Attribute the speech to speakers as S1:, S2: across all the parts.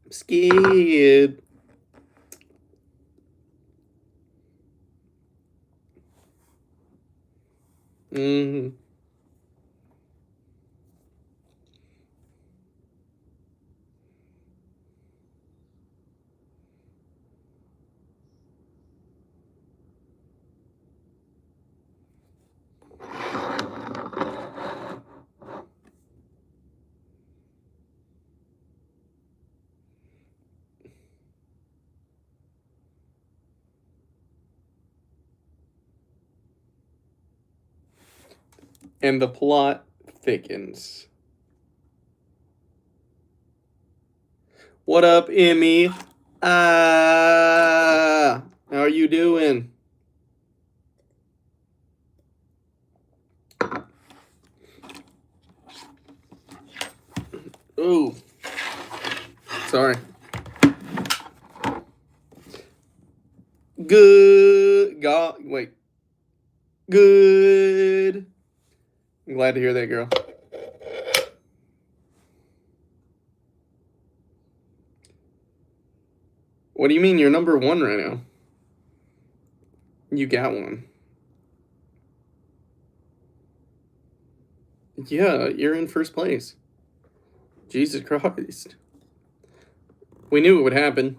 S1: I'm scared. Mm-hmm. And the plot thickens. What up, Emmy? How are you doing? Ooh, sorry. Good. God, wait. Good. I'm glad to hear that, girl. What do you mean you're number one right now? You got one. Yeah, you're in first place. Jesus Christ. We knew it would happen.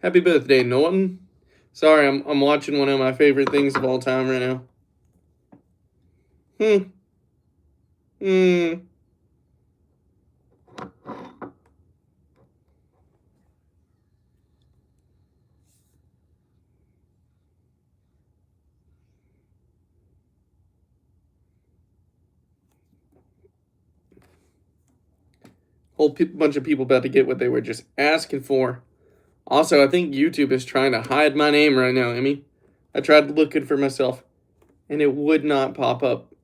S1: Happy birthday, Norton. Sorry, I'm watching one of my favorite things of all time right now. Hmm. Hmm. Bunch of people about to get what they were just asking for. Also, I think YouTube is trying to hide my name right now, Emmy. I tried looking for myself, and it would not pop up.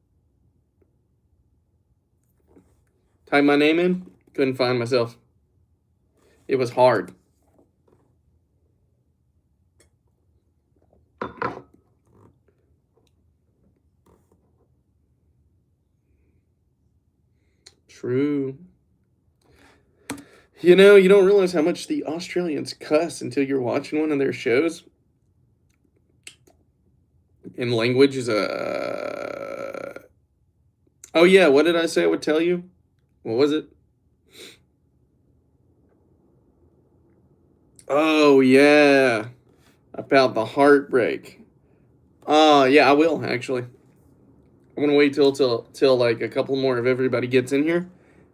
S1: Type my name in, couldn't find myself. It was hard. True. You know, you don't realize how much the Australians cuss until you're watching one of their shows. And language is a. Oh, yeah, what did I say I would tell you? What was it? Oh, yeah. About the heartbreak. Yeah, I will, actually. I'm gonna wait till like a couple more of everybody gets in here,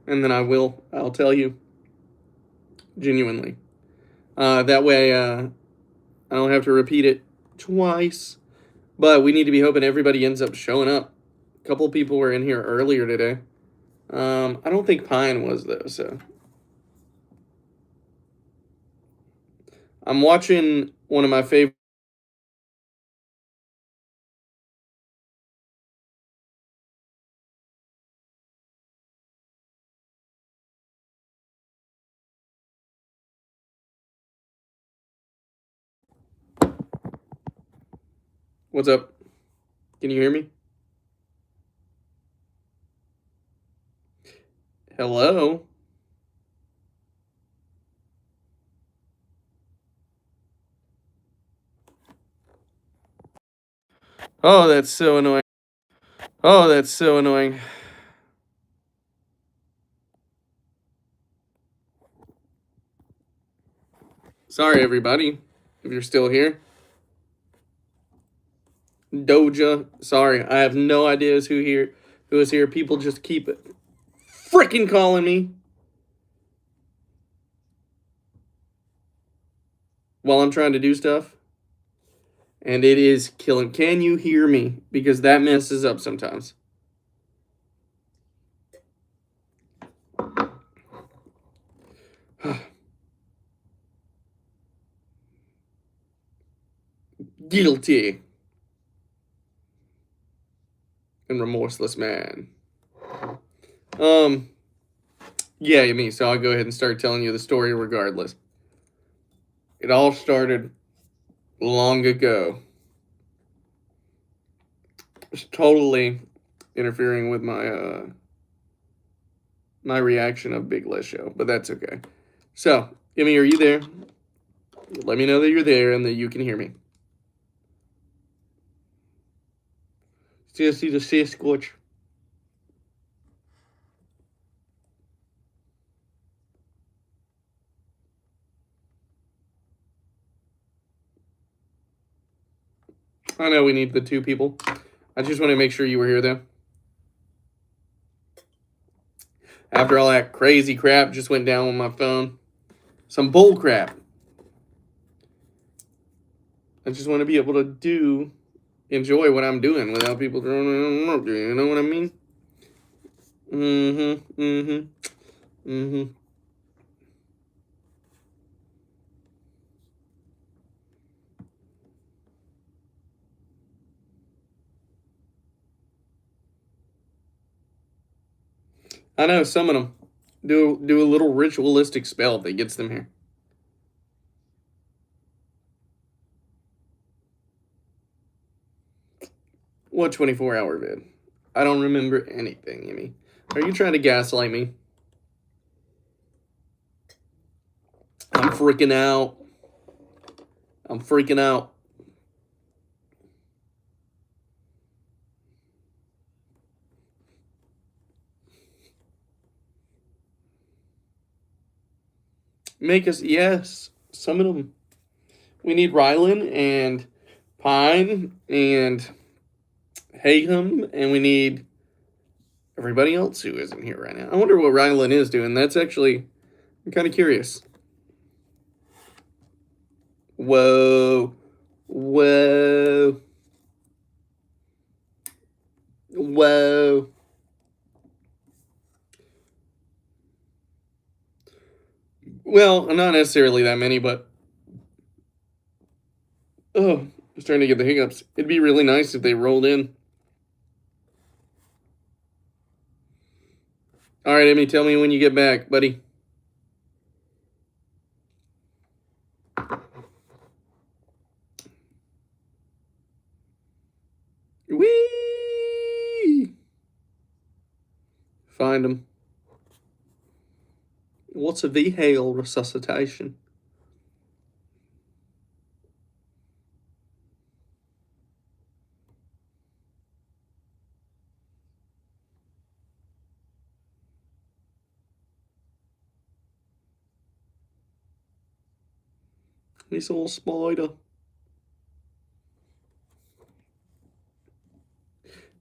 S1: and then I'll tell you genuinely. That way, I don't have to repeat it twice. But we need to be hoping everybody ends up showing up. A couple people were in here earlier today. I don't think Pine was though. So I'm watching one of my favorite. What's up? Can you hear me? Hello. Oh, that's so annoying. Oh, that's so annoying. Sorry, everybody, if you're still here. Doja. Sorry, I have no idea who is here. People just keep freaking calling me while I'm trying to do stuff, and it is killing. Can you hear me? Because that messes up sometimes. Guilty and remorseless man. Um, yeah, me. So I'll go ahead and start telling you the story regardless. It all started long ago. It's totally interfering with my my reaction of Big Les Show, but that's okay. So, Emmy, are you there? Let me know that you're there and that you can hear me. See the Sasquatch. I know we need the 2 people. I just want to make sure you were here, though. After all that crazy crap just went down with my phone. Some bull crap. I just want to be able to enjoy what I'm doing without people throwing it. You know what I mean? I know some of them do a little ritualistic spell that gets them here. What 24-hour vid? I don't remember anything, Emmy. Are you trying to gaslight me? I'm freaking out. I'm freaking out. Make us, yes, some of them. We need Rylan and Pine and Hayham, and we need everybody else who isn't here right now. I wonder what Rylan is doing. That's actually, I'm kind of curious. Whoa. Whoa. Whoa. Well, not necessarily that many, but oh, I'm starting to get the hiccups. It'd be really nice if they rolled in. All right, Emmy, tell me when you get back, buddy. Whee! Find them. What's a V-Hail resuscitation? This little spider.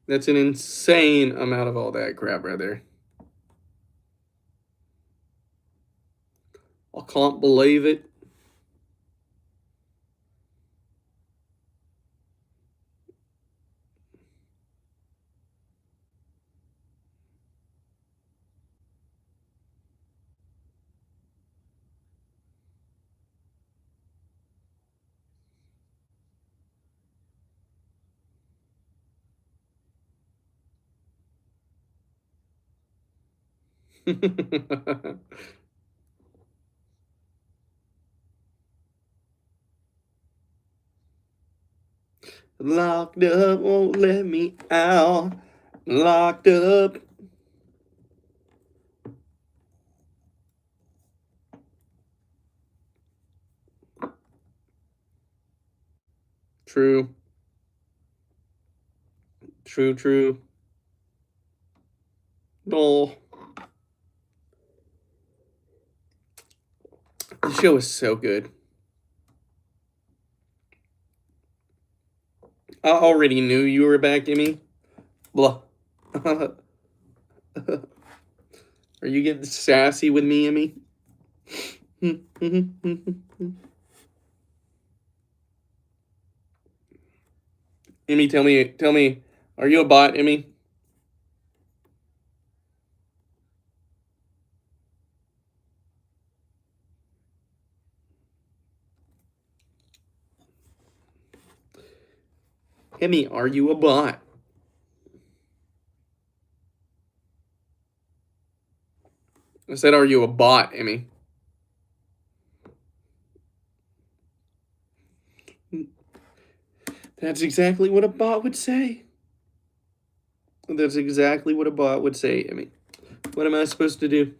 S1: That's an insane amount of all that crap right there. I can't believe it. Locked up, won't let me out. Locked up. True. True. Oh. The show is so good. I already knew you were back, Emmy. Blah. Are you getting sassy with me, Emmy? Emmy, tell me, are you a bot, Emmy? Emmy, are you a bot? I said, are you a bot, Emmy? That's exactly what a bot would say. That's exactly what a bot would say, Emmy. What am I supposed to do?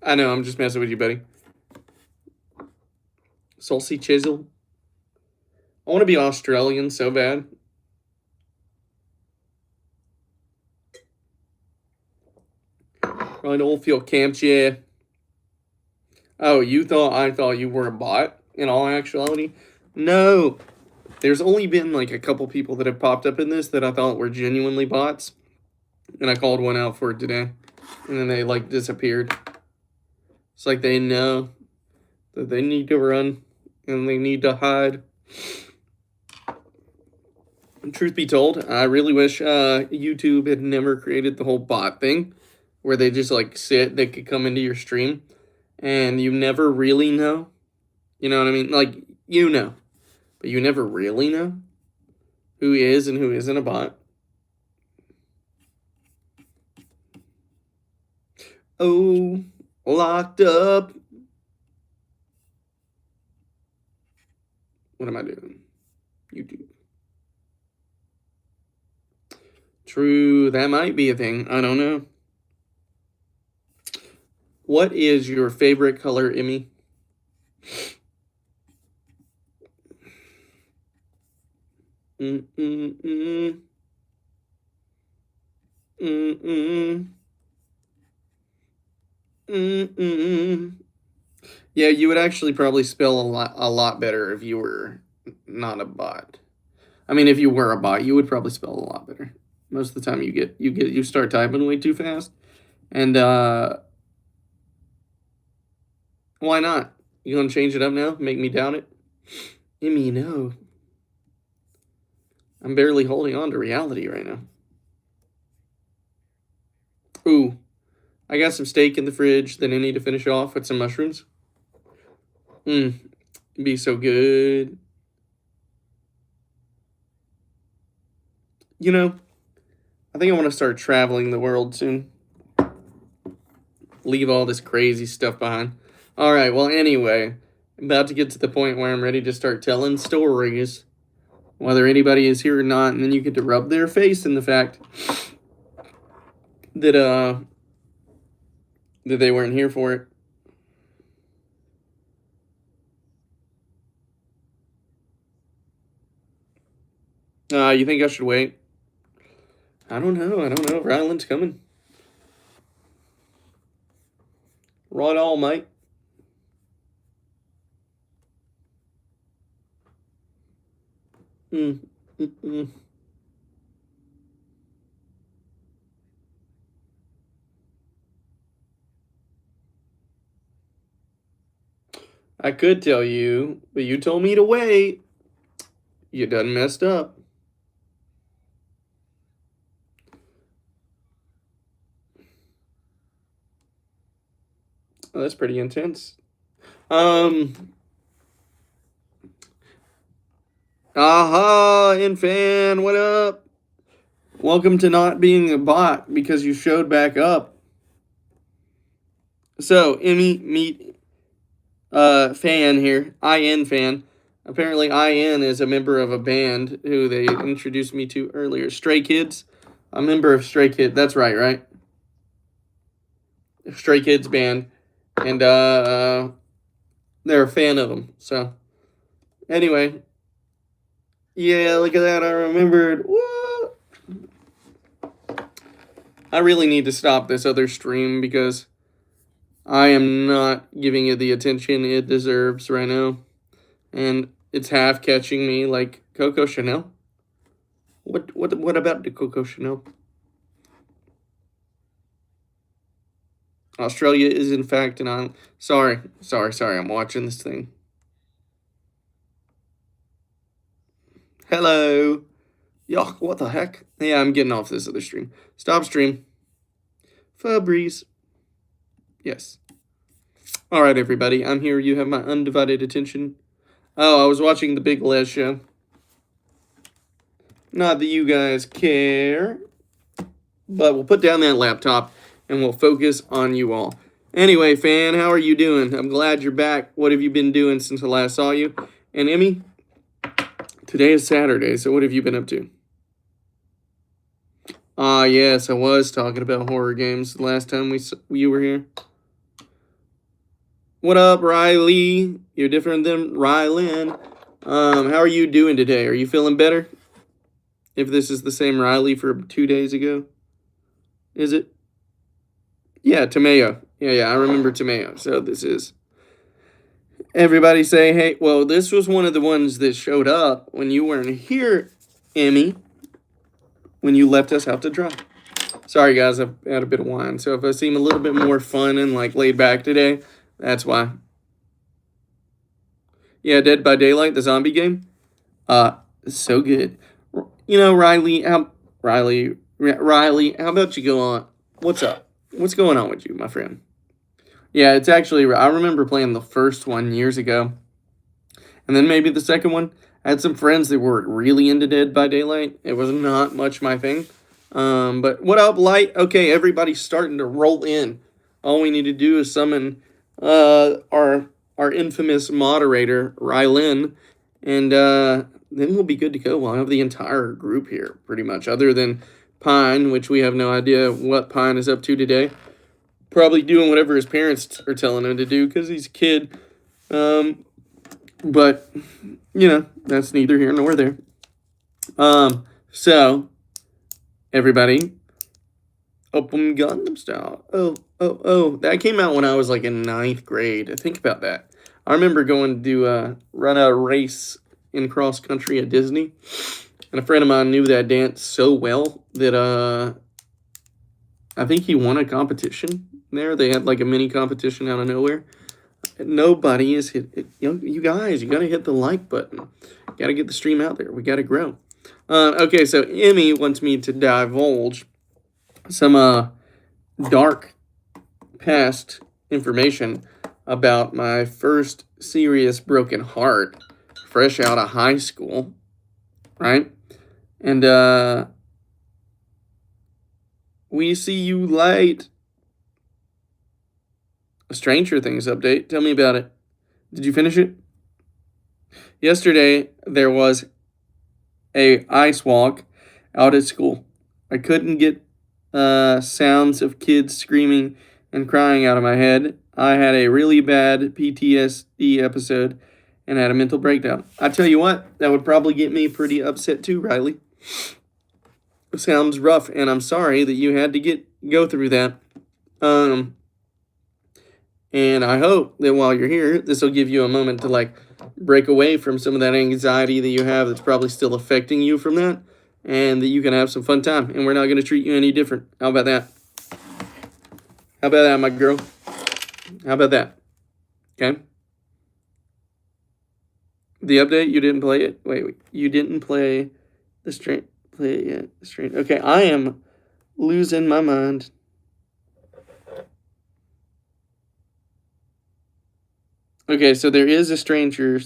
S1: I know, I'm just messing with you, buddy. Saucy Chisel. I want to be Australian so bad. Right, Oldfield Camps, yeah. Oh, I thought you were a bot in all actuality? No. There's only been like a couple people that have popped up in this that I thought were genuinely bots. And I called one out for it today. And then they like disappeared. It's like they know that they need to run and they need to hide. And truth be told, I really wish YouTube had never created the whole bot thing where they just like they could come into your stream and you never really know. You know what I mean? Like, you know, but you never really know who is and who isn't a bot. Oh, locked up. What am I doing? YouTube. True, that might be a thing. I don't know. What is your favorite color, Emmy? Yeah, you would actually probably spell a lot better if you were not a bot. I mean, if you were a bot, you would probably spell a lot better. Most of the time you start typing way too fast. And why not? You gonna change it up now? Make me doubt it? Emmy, no. I'm barely holding on to reality right now. Ooh. I got some steak in the fridge that I need to finish off with some mushrooms. It'd be so good. You know, I think I want to start traveling the world soon. Leave all this crazy stuff behind. All right, well, anyway, I'm about to get to the point where I'm ready to start telling stories, whether anybody is here or not, and then you get to rub their face in the fact that they weren't here for it. You think I should wait? I don't know. Ryland's coming. Right on, mate. I could tell you, but you told me to wait. You done messed up. Oh, that's pretty intense. Aha, Infan, what up? Welcome to not being a bot because you showed back up. So, Emmy, meet fan here, IN fan. Apparently, IN is a member of a band who they introduced me to earlier. Stray Kids. A member of Stray Kids. That's right? Stray Kids band. And they're a fan of them. So, anyway. Yeah, look at that. I remembered. What? I really need to stop this other stream because I am not giving it the attention it deserves right now. And it's half catching me like Coco Chanel. What about the Coco Chanel? Australia is in fact an island. Sorry. I'm watching this thing. Hello. Yuck, what the heck? Yeah, I'm getting off this other stream. Stop stream. Fabrice. Yes. All right, everybody. I'm here. You have my undivided attention. Oh, I was watching the Big Les show. Not that you guys care. But we'll put down that laptop and we'll focus on you all. Anyway, fan, how are you doing? I'm glad you're back. What have you been doing since I last saw you? And Emmy, today is Saturday, so what have you been up to? Ah, yes, I was talking about horror games the last time you were here. What up, Riley? You're different than Rylan. How are you doing today? Are you feeling better? If this is the same Riley for 2 days ago, is it? Yeah, Tomeo. Yeah, I remember Tomeo. So this is everybody say, hey. Well, this was one of the ones that showed up when you weren't here, Emmy. When you left us out to dry. Sorry, guys, I've had a bit of wine. So if I seem a little bit more fun and like laid back today, that's why. Yeah, Dead by Daylight, the zombie game. So good. You know, Riley, how about you go on? What's up? What's going on with you, my friend? Yeah, it's actually, I remember playing the first one years ago. And then maybe the second one. I had some friends that were really into Dead by Daylight. It was not much my thing. But what up, Light? Okay, everybody's starting to roll in. All we need to do is summon our infamous moderator, Rylan, and then we'll be good to go. We'll have the entire group here, pretty much, other than Pine, which we have no idea what Pine is up to today. Probably doing whatever his parents are telling him to do because he's a kid. But, you know, that's neither here nor there. So, everybody, Open Gundam Style. Oh. That came out when I was like in 9th grade. Think about that. I remember going to run a race in cross country at Disney. And a friend of mine knew that dance so well that I think he won a competition there. They had like a mini competition out of nowhere. Nobody is hit. You guys, you got to hit the like button. Got to get the stream out there. We got to grow. Okay, so Emmy wants me to divulge some dark past information about my first serious broken heart fresh out of high school, right? And we see you late. A Stranger Things update. Tell me about it. Did you finish it? Yesterday, there was a ice walk out at school. I couldn't get sounds of kids screaming and crying out of my head. I had a really bad PTSD episode and had a mental breakdown. I tell you what, that would probably get me pretty upset too, Riley. Sounds rough, and I'm sorry that you had to go through that. And I hope that while you're here, this will give you a moment to like break away from some of that anxiety that you have that's probably still affecting you from that, and that you can have some fun time. And we're not going to treat you any different. How about that? How about that, my girl? How about that? Okay. The update, you didn't play it? Wait, you didn't play the stream? Play it yet? The stream. Okay, I am losing my mind. Okay, so there is a Stranger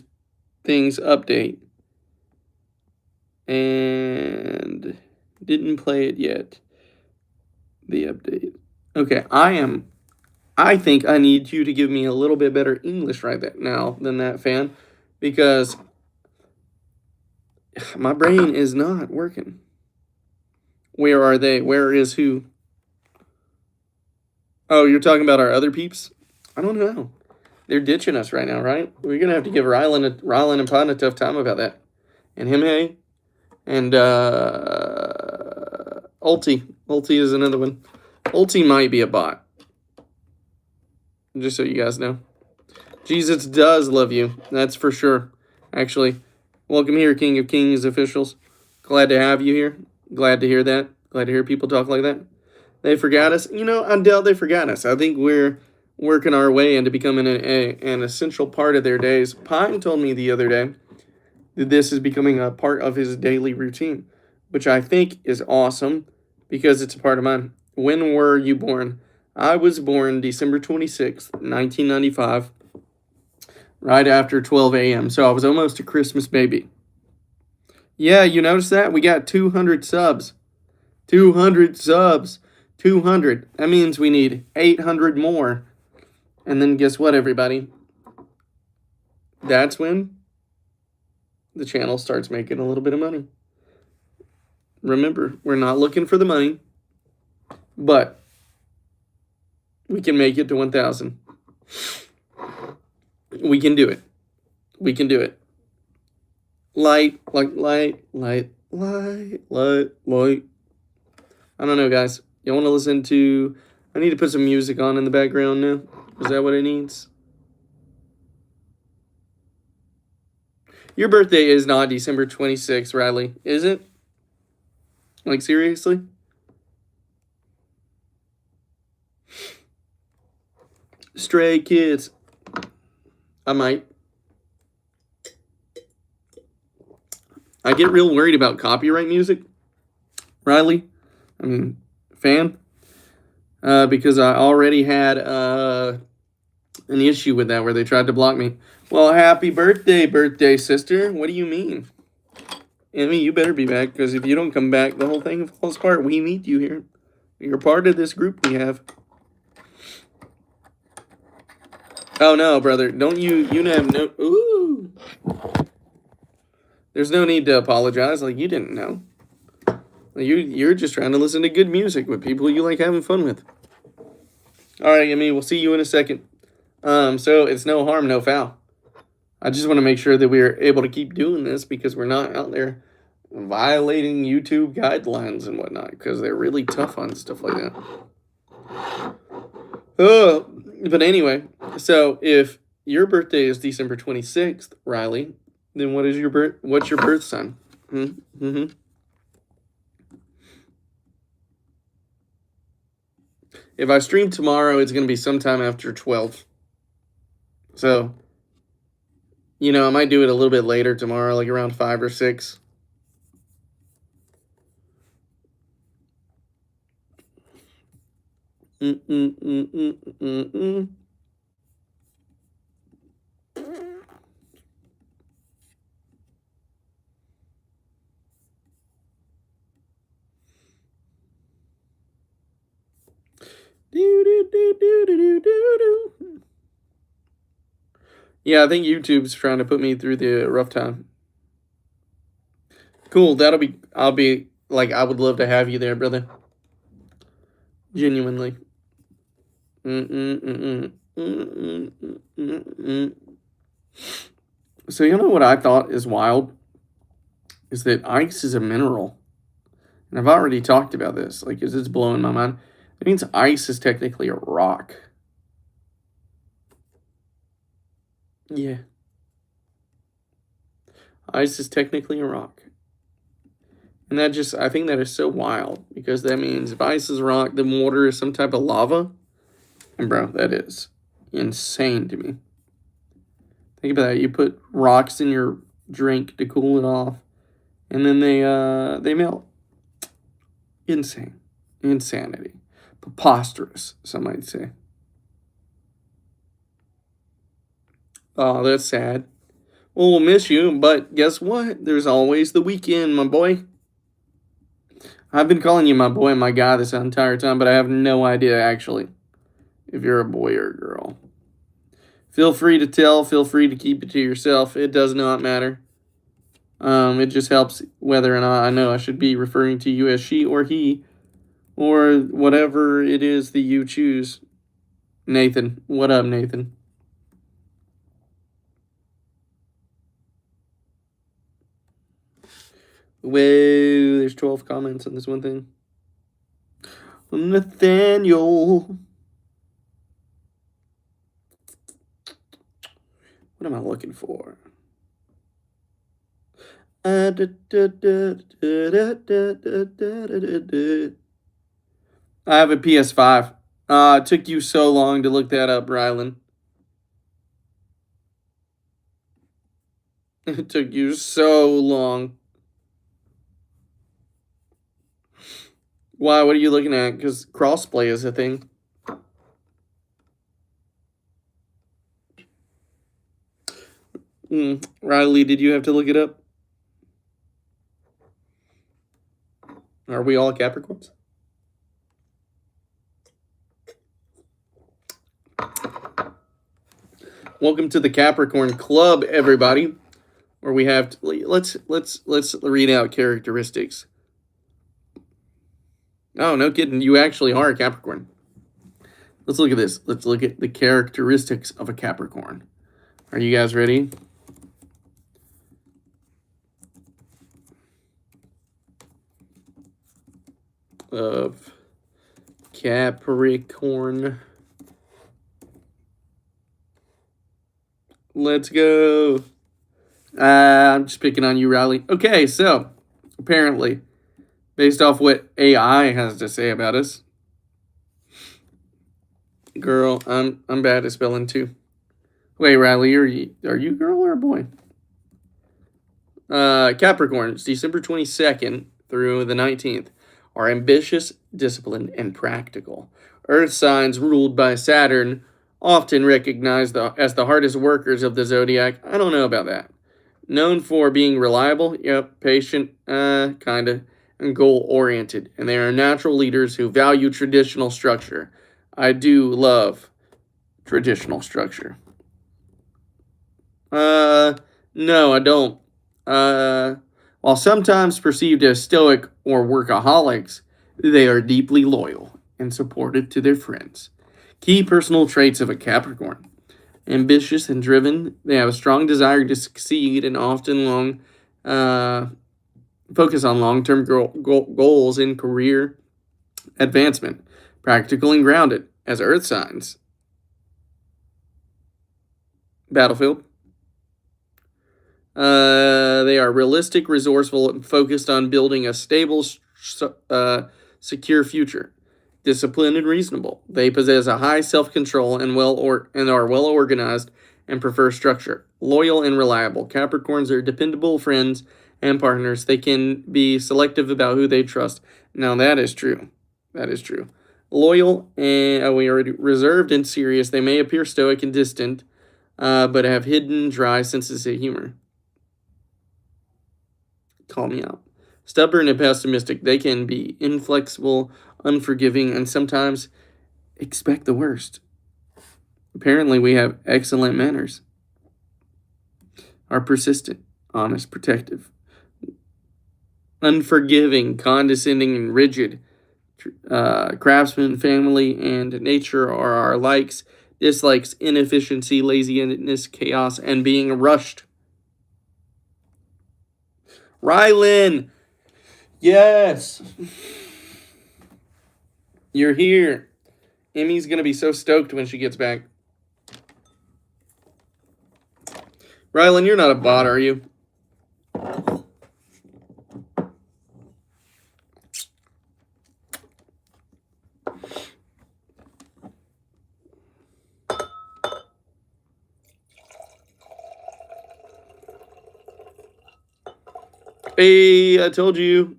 S1: Things update. And didn't play it yet. The update. Okay, I think I need you to give me a little bit better English right now than that, fan. Because my brain is not working. Where are they? Where is who? Oh, you're talking about our other peeps? I don't know. They're ditching us right now, right? We're going to have to give Rylan and Pine a tough time about that. And him, hey. And Ulti. Ulti is another one. Ulti might be a bot. Just so you guys know. Jesus does love you. That's for sure. Actually, welcome here, King of Kings officials. Glad to have you here. Glad to hear that. Glad to hear people talk like that. They forgot us. You know, I doubt they forgot us. I think we're working our way into becoming an essential part of their days. Pine told me the other day that this is becoming a part of his daily routine, which I think is awesome because it's a part of mine. When were you born? I was born December 26th, 1995, right after 12 a.m., so I was almost a Christmas baby. Yeah, you notice that? We got 200 subs. 200 subs. 200. That means we need 800 more. And then guess what, everybody? That's when the channel starts making a little bit of money. Remember, we're not looking for the money, but we can make it to 1,000. We can do it. We can do it. Light. I don't know, guys. You want to listen to... I need to put some music on in the background now. Is that what it needs? Your birthday is not December 26th, Riley, is it? Like, seriously? Stray Kids. I might. I get real worried about copyright music, Riley. I mean, fan. Because I already had an issue with that where they tried to block me. Well, happy birthday, sister. What do you mean? Emmy, you better be back, because if you don't come back, the whole thing falls apart. We need you here. You're part of this group we have. Oh, no, brother. Don't you have no... Ooh. There's no need to apologize. Like, you didn't know. You're just trying to listen to good music with people you like having fun with. All right, Emmy, we'll see you in a second. So it's no harm, no foul. I just want to make sure that we're able to keep doing this because we're not out there violating YouTube guidelines and whatnot, because they're really tough on stuff like that. But anyway, so if your birthday is December 26th, Riley, then what's your birth sign? Mm-hmm. If I stream tomorrow, it's going to be sometime after 12. So, you know, I might do it a little bit later tomorrow, like around 5 or 6. Yeah, I think YouTube's trying to put me through the rough time. Cool, I'll be, like, I would love to have you there, brother. Genuinely. So, you know what I thought is wild? Is that ice is a mineral. And I've already talked about this, like, because it's blowing my mind. It means ice is technically a rock. Yeah. Ice is technically a rock. And I think that is so wild, because that means if ice is a rock, then water is some type of lava. And bro, that is insane to me. Think about that. You put rocks in your drink to cool it off, and then they melt. Insane. Insanity. Preposterous, some might say. Oh, that's sad. Well, we'll miss you, but guess what? There's always the weekend, my boy. I've been calling you my boy and my guy this entire time, but I have no idea, actually, if you're a boy or a girl. Feel free to tell. Feel free to keep it to yourself. It does not matter. It just helps whether or not I know I should be referring to you as she or he, or whatever it is that you choose. Nathan. What up, Nathan? Whoa, there's 12 comments on this one thing. Nathaniel. What am I looking for? I have a PS5. It took you so long to look that up, Rylan. It took you so long. Why? What are you looking at? Because crossplay is a thing. Riley, did you have to look it up? Are we all Capricorns? Welcome to the Capricorn Club, everybody. Where we have let's read out characteristics. Oh, no kidding. You actually are a Capricorn. Let's look at this. Let's look at the characteristics of a Capricorn. Are you guys ready? Of Capricorn. Let's go. I'm just picking on you, Riley. Okay, so apparently, based off what AI has to say about us, girl, I'm bad at spelling too. Wait, Riley, are you a girl or a boy? Capricorns, December 22nd through the 19th, are ambitious, disciplined, and practical. Earth signs ruled by Saturn, often recognized as the hardest workers of the zodiac. I don't know about that. Known for being reliable, yep, patient, kinda, and goal-oriented. And they are natural leaders who value traditional structure. I do love traditional structure. No, I don't. While sometimes perceived as stoic or workaholics, they are deeply loyal and supportive to their friends. Key personal traits of a Capricorn: ambitious and driven. They have a strong desire to succeed and often focus on long-term goals in career advancement. Practical and grounded as earth signs. Battlefield. They are realistic, resourceful, and focused on building a stable, secure future. Disciplined and reasonable. They possess a high self-control and are well organized and prefer structure. Loyal and reliable. Capricorns are dependable friends and partners. They can be selective about who they trust. Now that is true. That is true. Loyal and we are reserved and serious. They may appear stoic and distant, but have hidden, dry senses of humor. Call me out. Stubborn and pessimistic. They can be inflexible, unforgiving, and sometimes expect the worst. Apparently, we have excellent manners. Are persistent, honest, protective, unforgiving, condescending, and rigid. Craftsman, family, and nature are our likes, dislikes, inefficiency, laziness, chaos, and being rushed. Rylan! Yes! You're here. Emmy's going to be so stoked when she gets back. Rylan, you're not a bot, are you? Hey, I told you.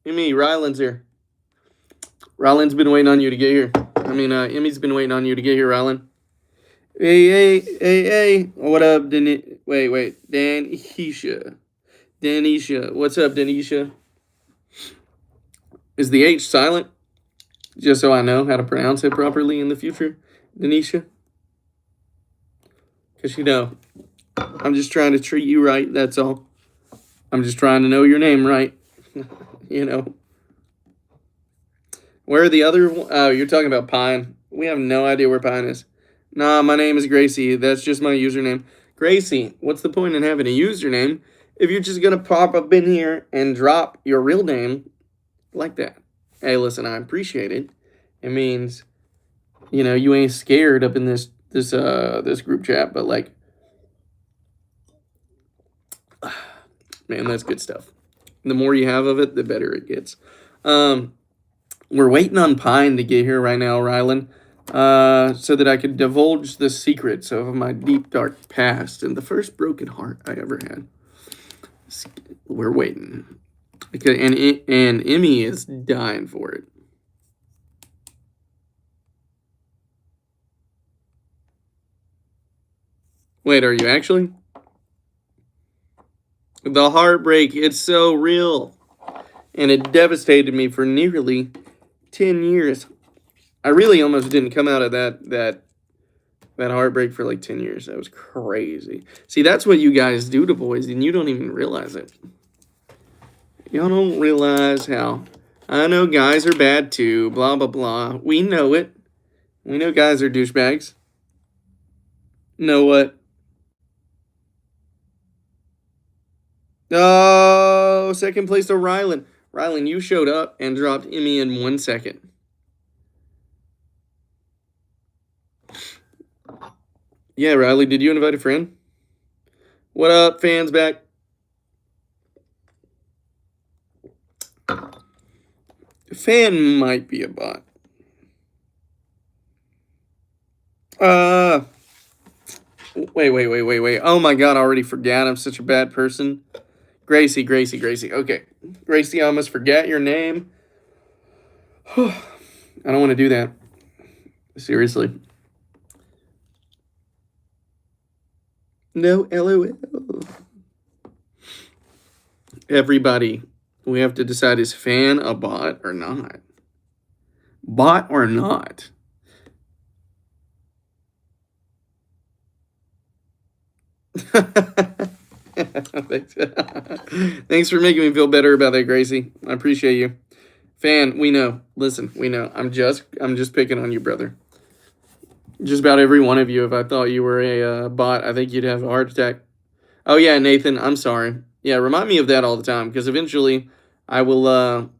S1: Emmy, Rylan's here. Rylan's been waiting on you to get here. Emmy's been waiting on you to get here, Rylan. Hey. What up, Danisha. Danisha. What's up, Danisha? Is the H silent? Just so I know how to pronounce it properly in the future, Danisha. Because, I'm just trying to treat you right, that's all. I'm just trying to know your name right. Where are the other... Oh, you're talking about Pine. We have no idea where Pine is. Nah, my name is Gracie. That's just my username. Gracie, what's the point in having a username if you're just going to pop up in here and drop your real name like that? Hey, listen, I appreciate it. It means, you ain't scared up in this group chat, but like... Man, that's good stuff. The more you have of it, the better it gets. We're waiting on Pine to get here right now, Rylan, so that I could divulge the secrets of my deep, dark past and the first broken heart I ever had. We're waiting. And Emmy is dying for it. Wait, are you actually? The heartbreak, it's so real. And it devastated me for nearly 10 years. I really almost didn't come out of that heartbreak for like 10 years. That was crazy. See, that's what you guys do to boys, and you don't even realize it. Y'all don't realize how I know guys are bad too, blah, blah, blah. We know it. We know guys are douchebags. Know what? Oh, second place to Rylan. Rylan, you showed up and dropped Emmy in 1 second. Yeah, Riley, did you invite a friend? What up, fans back? Fan might be a bot. Wait. Oh my god, I already forgot. I'm such a bad person. Gracie. Okay. Gracie, I almost forgot your name. I don't want to do that. Seriously. No LOL. Everybody, we have to decide, is fan a bot or not? Bot or not? Thanks for making me feel better about that, Gracie. I appreciate you. Fan, we know. Listen, we know. I'm just picking on you, brother. Just about every one of you. If I thought you were a bot, I think you'd have a heart attack. Oh yeah, Nathan. I'm sorry. Yeah, remind me of that all the time, because eventually I will.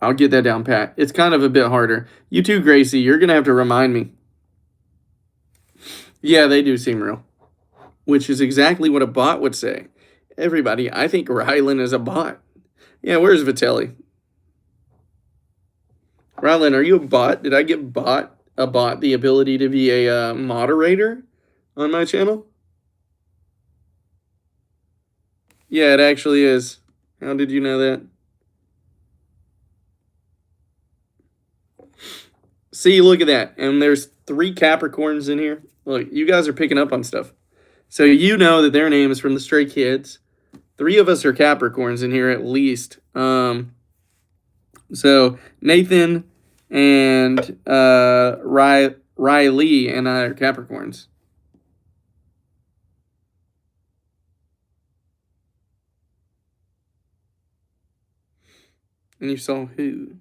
S1: I'll get that down pat. It's kind of a bit harder. You too, Gracie. You're gonna have to remind me. Yeah, they do seem real, which is exactly what a bot would say. Everybody, I think Rylan is a bot. Yeah, where's Vitelli? Rylan, are you a bot? Did I give a bot the ability to be a moderator on my channel? Yeah, it actually is. How did you know that? See, look at that. And there's 3 Capricorns in here. Look, you guys are picking up on stuff. So you know that their name is from the Stray Kids. 3 of us are Capricorns in here at least. So Nathan and Riley and I are Capricorns. And you saw who?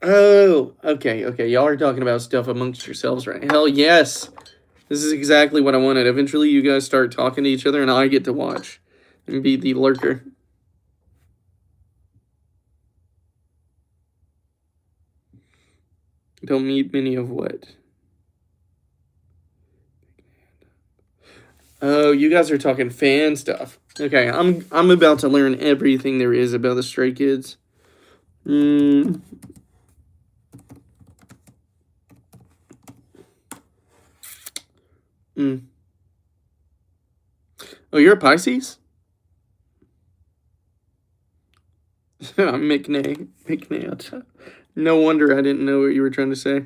S1: Oh, okay. Y'all are talking about stuff amongst yourselves, right? Hell yes. This is exactly what I wanted. Eventually, you guys start talking to each other, and I get to watch and be the lurker. Don't meet many of what? Oh, you guys are talking fan stuff. Okay, I'm about to learn everything there is about the Stray Kids. Oh, you're a Pisces? McNay. No wonder I didn't know what you were trying to say.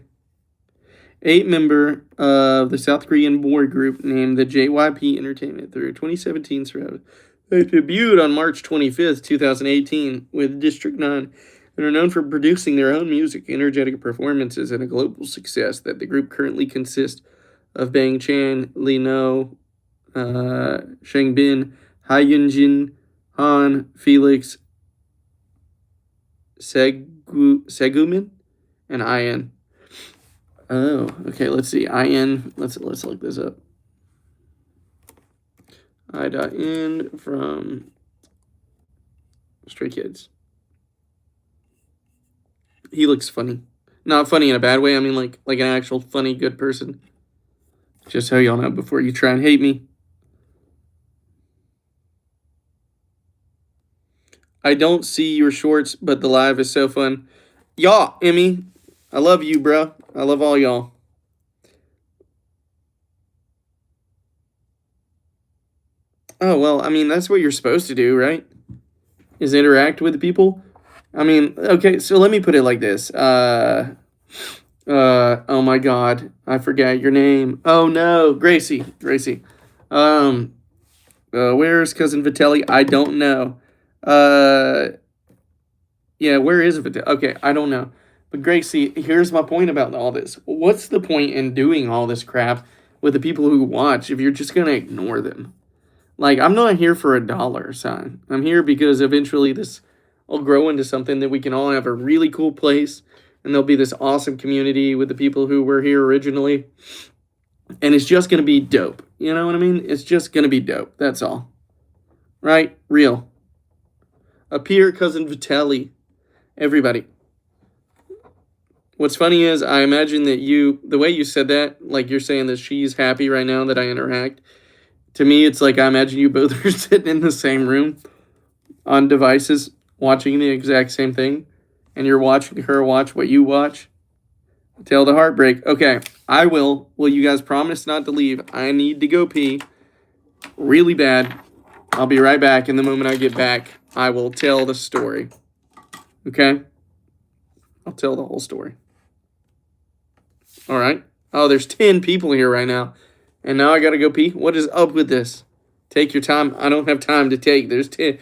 S1: 8-member of the South Korean boy group named the JYP Entertainment through 2017 surrounded. They debuted on March 25th, 2018 with District 9 and are known for producing their own music, energetic performances, and a global success. That the group currently consists of Bang Chan, Lee No, Shang Bin, Hai Yunjin, Han, Felix, Segumin, and IN. Oh, okay, let's see. IN, let's look this up. I.N from Stray Kids. He looks funny. Not funny in a bad way. I mean like an actual funny, good person. Just so y'all know before you try and hate me. I don't see your shorts, but the live is so fun. Y'all, Emmy, I love you, bro. I love all y'all. Oh, well, I mean, that's what you're supposed to do, right? Is interact with people. I mean, okay, so let me put it like this. Oh my God, I forgot your name. Oh no, Gracie. Where's cousin Vitelli? I don't know. Yeah, where is Vitelli? Okay, I don't know. But Gracie, here's my point about all this. What's the point in doing all this crap with the people who watch if you're just going to ignore them? Like, I'm not here for a dollar sign. I'm here because eventually this will grow into something that we can all have a really cool place, and there'll be this awesome community with the people who were here originally. And it's just going to be dope. You know what I mean? It's just going to be dope. That's all. Right? Real. Up here, Cousin Vitelli. Everybody. What's funny is I imagine that the way you said that, like you're saying that she's happy right now that I interact. To me, it's like I imagine you both are sitting in the same room on devices watching the exact same thing. And you're watching her watch what you watch. Tell the heartbreak. Okay, I will. Will you guys promise not to leave? I need to go pee really bad. I'll be right back. And the moment I get back, I will tell the story. Okay? I'll tell the whole story. All right. Oh, there's 10 people here right now. And now I got to go pee? What is up with this? Take your time. I don't have time to take. There's 10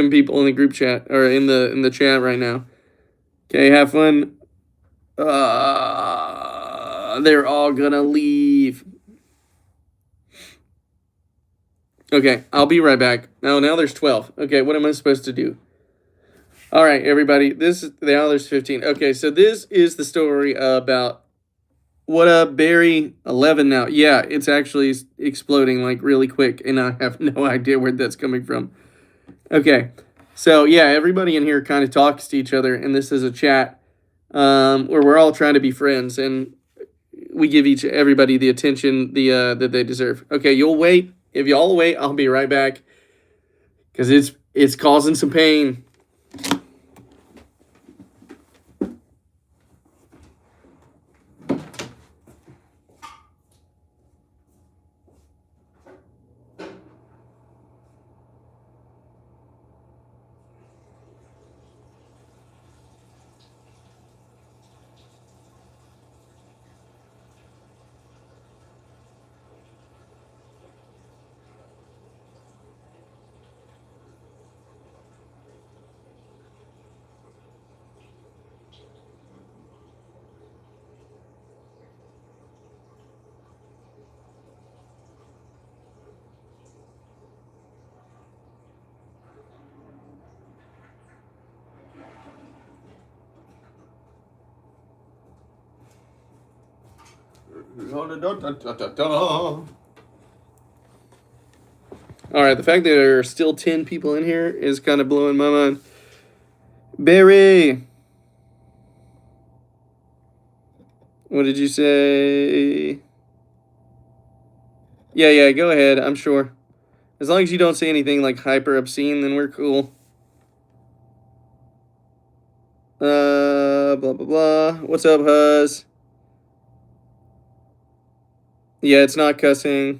S1: people in the group chat, or in the chat right now. Okay, have fun. They're all gonna leave. Okay, I'll be right back. Now there's 12. Okay, what am I supposed to do? All right, everybody. Now there's 15. Okay, so this is the story about what up, Barry? 11 now. Yeah, it's actually exploding like really quick, and I have no idea where that's coming from. Okay, so yeah, everybody in here kind of talks to each other, and this is a chat where we're all trying to be friends, and we give everybody the attention that they deserve. Okay, you'll wait. If y'all wait, I'll be right back, because it's causing some pain. All right, the fact that there are still 10 people in here is kind of blowing my mind. Barry, what did you say? Yeah, go ahead. I'm sure. As long as you don't say anything like hyper obscene, then we're cool. Blah, blah, blah. What's up, Huz? Yeah, it's not cussing.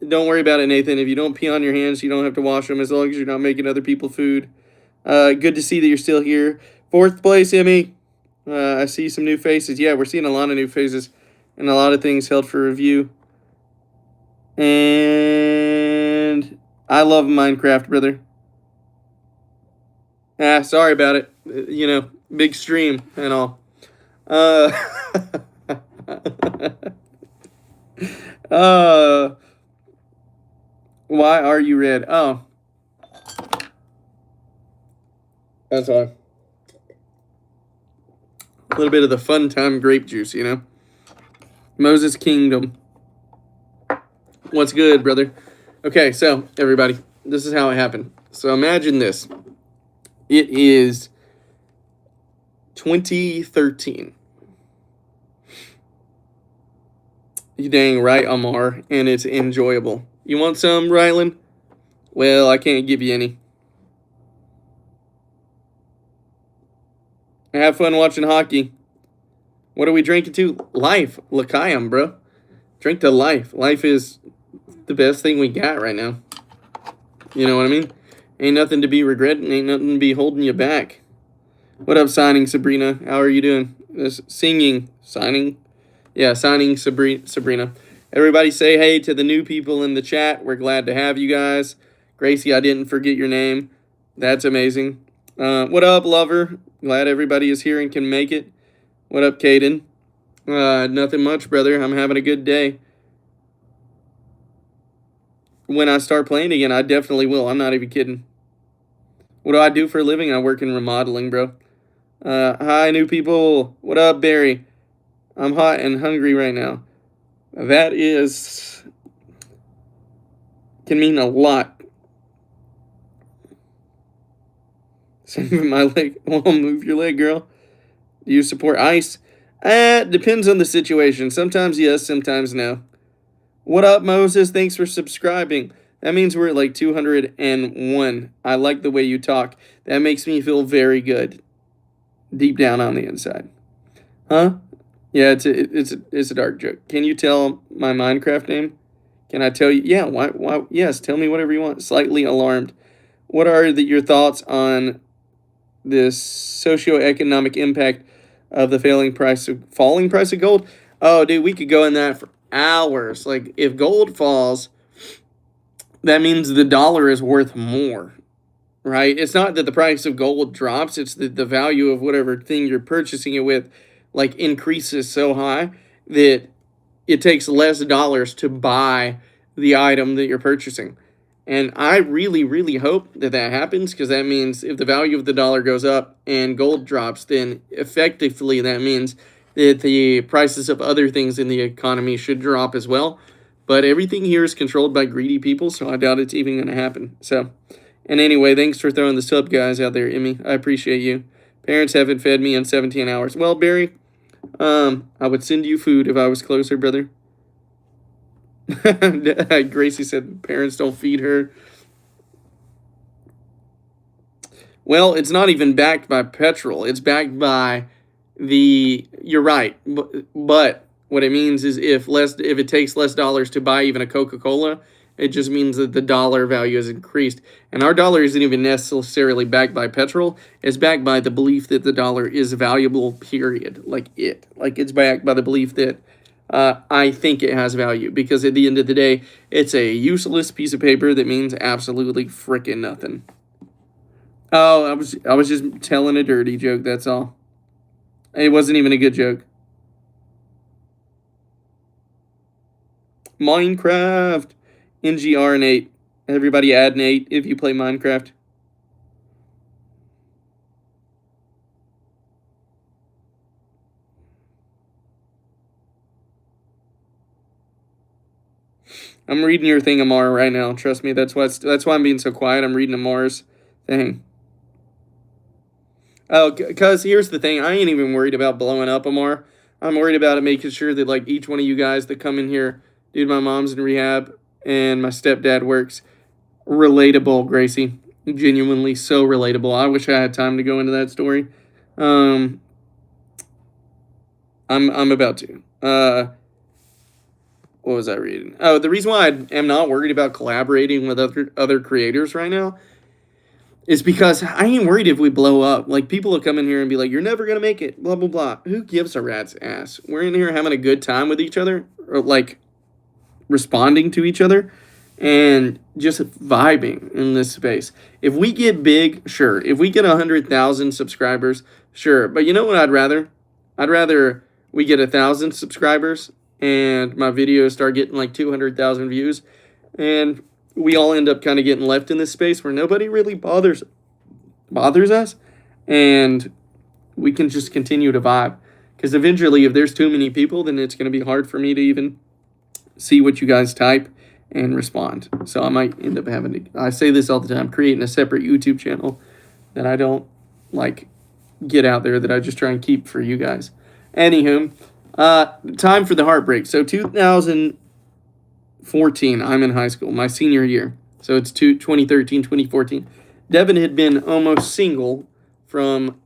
S1: Don't worry about it, Nathan. If you don't pee on your hands, you don't have to wash them as long as you're not making other people food. Good to see that you're still here. 4th place, Emmy. I see some new faces. Yeah, we're seeing a lot of new faces and a lot of things held for review. And I love Minecraft, brother. Sorry about it. Big stream and all. Why are you red? Oh. That's why. A little bit of the fun time grape juice, Moses Kingdom. What's good, brother? Okay, so, everybody, this is how it happened. So imagine this. It is 2013. You dang right, Amar, and it's enjoyable. You want some, Rylan? Well, I can't give you any. Have fun watching hockey. What are we drinking to? Life. L'chaim, bro. Drink to life. Life is the best thing we got right now. You know what I mean? Ain't nothing to be regretting. Ain't nothing to be holding you back. What up, Signing Sabrina? How are you doing? Signing Sabrina. Everybody say hey to the new people in the chat. We're glad to have you guys. Gracie, I didn't forget your name. That's amazing. What up, lover? Glad everybody is here and can make it. What up, Caden? Nothing much, brother. I'm having a good day. When I start playing again, I definitely will. I'm not even kidding. What do I do for a living? I work in remodeling, bro. Hi, new people. What up, Barry? I'm hot and hungry right now. That can mean a lot. Saving my leg. Well, move your leg, girl. Do you support ICE? Depends on the situation. Sometimes yes, sometimes no. What up, Moses? Thanks for subscribing. That means we're at like 201. I like the way you talk. That makes me feel very good. Deep down on the inside. Huh? Yeah, it's a dark joke. Can you tell my Minecraft name? Can I tell you? Yeah, why yes, tell me whatever you want. Slightly alarmed. What are your thoughts on this socioeconomic impact of the falling price of gold? Oh, dude, we could go in that for hours. Like, if gold falls, that means the dollar is worth more, right? It's not that the price of gold drops, it's that the value of whatever thing you're purchasing it with, like, increases so high that it takes less dollars to buy the item that you're purchasing. And I really, really hope that happens, because that means if the value of the dollar goes up and gold drops, then effectively that means that the prices of other things in the economy should drop as well. But everything here is controlled by greedy people, so I doubt it's even going to happen. So, and anyway, thanks for throwing the sub, guys, out there, Emmy. I appreciate you. Parents haven't fed me in 17 hours. Well, Barry, I would send you food if I was closer, brother. Gracie said parents don't feed her. Well, it's not even backed by petrol. It's backed by you're right. But what it means is if it takes less dollars to buy even a Coca-Cola, it just means that the dollar value has increased. And our dollar isn't even necessarily backed by petrol. It's backed by the belief that the dollar is valuable, period. Like it's backed by the belief that I think it has value, because at the end of the day, it's a useless piece of paper that means absolutely frickin' nothing. Oh, I was just telling a dirty joke, that's all. It wasn't even a good joke. Minecraft. NGR and 8. Everybody add an 8 if you play Minecraft. I'm reading your thing, Amar, right now. Trust me, that's why I'm being so quiet. I'm reading Amar's thing. Oh, because here's the thing. I ain't even worried about blowing up Amar. I'm worried about it making sure that, like, each one of you guys that come in here, dude, my mom's in rehab and my stepdad works. Relatable, Gracie. Genuinely so relatable. I wish I had time to go into that story. I'm about to. What was I reading? Oh, the reason why I am not worried about collaborating with other creators right now is because I ain't worried if we blow up. Like, people will come in here and be like, you're never going to make it, blah, blah, blah. Who gives a rat's ass? We're in here having a good time with each other, or, like, responding to each other, and just vibing in this space. If we get big, sure. If we get 100,000 subscribers, sure. But you know what I'd rather? I'd rather we get 1,000 subscribers and my videos start getting like 200,000 views, and we all end up kind of getting left in this space where nobody really bothers us, and we can just continue to vibe. Because eventually, if there's too many people, then it's going to be hard for me to even see what you guys type and respond. So I might end up having to, I say this all the time, creating a separate YouTube channel that I don't, like, get out there, that I just try and keep for you guys. Anywho, time for the heartbreak. So 2014, I'm in high school, my senior year. So it's 2013, 2014. Devin had been almost single from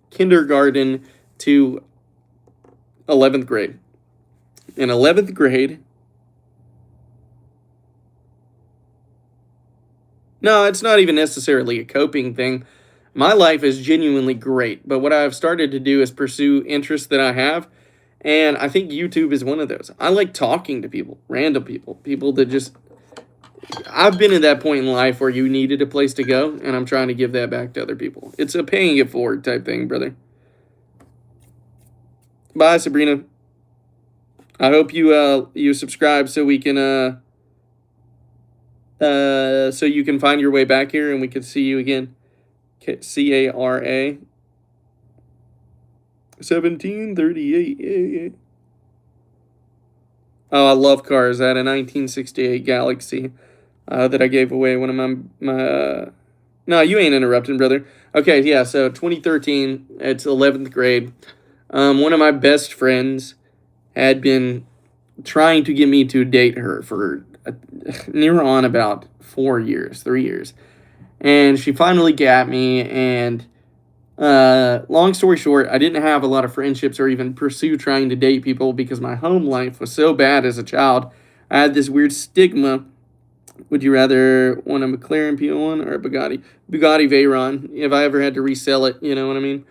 S1: kindergarten to 11th grade. In 11th grade, no, it's not even necessarily a coping thing. My life is genuinely great, but what I've started to do is pursue interests that I have, and I think YouTube is one of those. I like talking to people, random people, people that just, I've been at that point in life where you needed a place to go, and I'm trying to give that back to other people. It's a paying it forward type thing, brother. Bye, Sabrina. I hope you subscribe so we can so you can find your way back here and we can see you again. CARA 1738. Oh, I love cars. I had a 1968 Galaxy that I gave away. One of my no, you ain't interrupting, brother. Okay, yeah. So 2013. It's 11th grade. One of my best friends had been trying to get me to date her for near on about 3 years. And she finally got me, and long story short, I didn't have a lot of friendships or even pursue trying to date people because my home life was so bad as a child. I had this weird stigma. Would you rather want a McLaren P1 or a Bugatti? Bugatti Veyron. If I ever had to resell it, you know what I mean?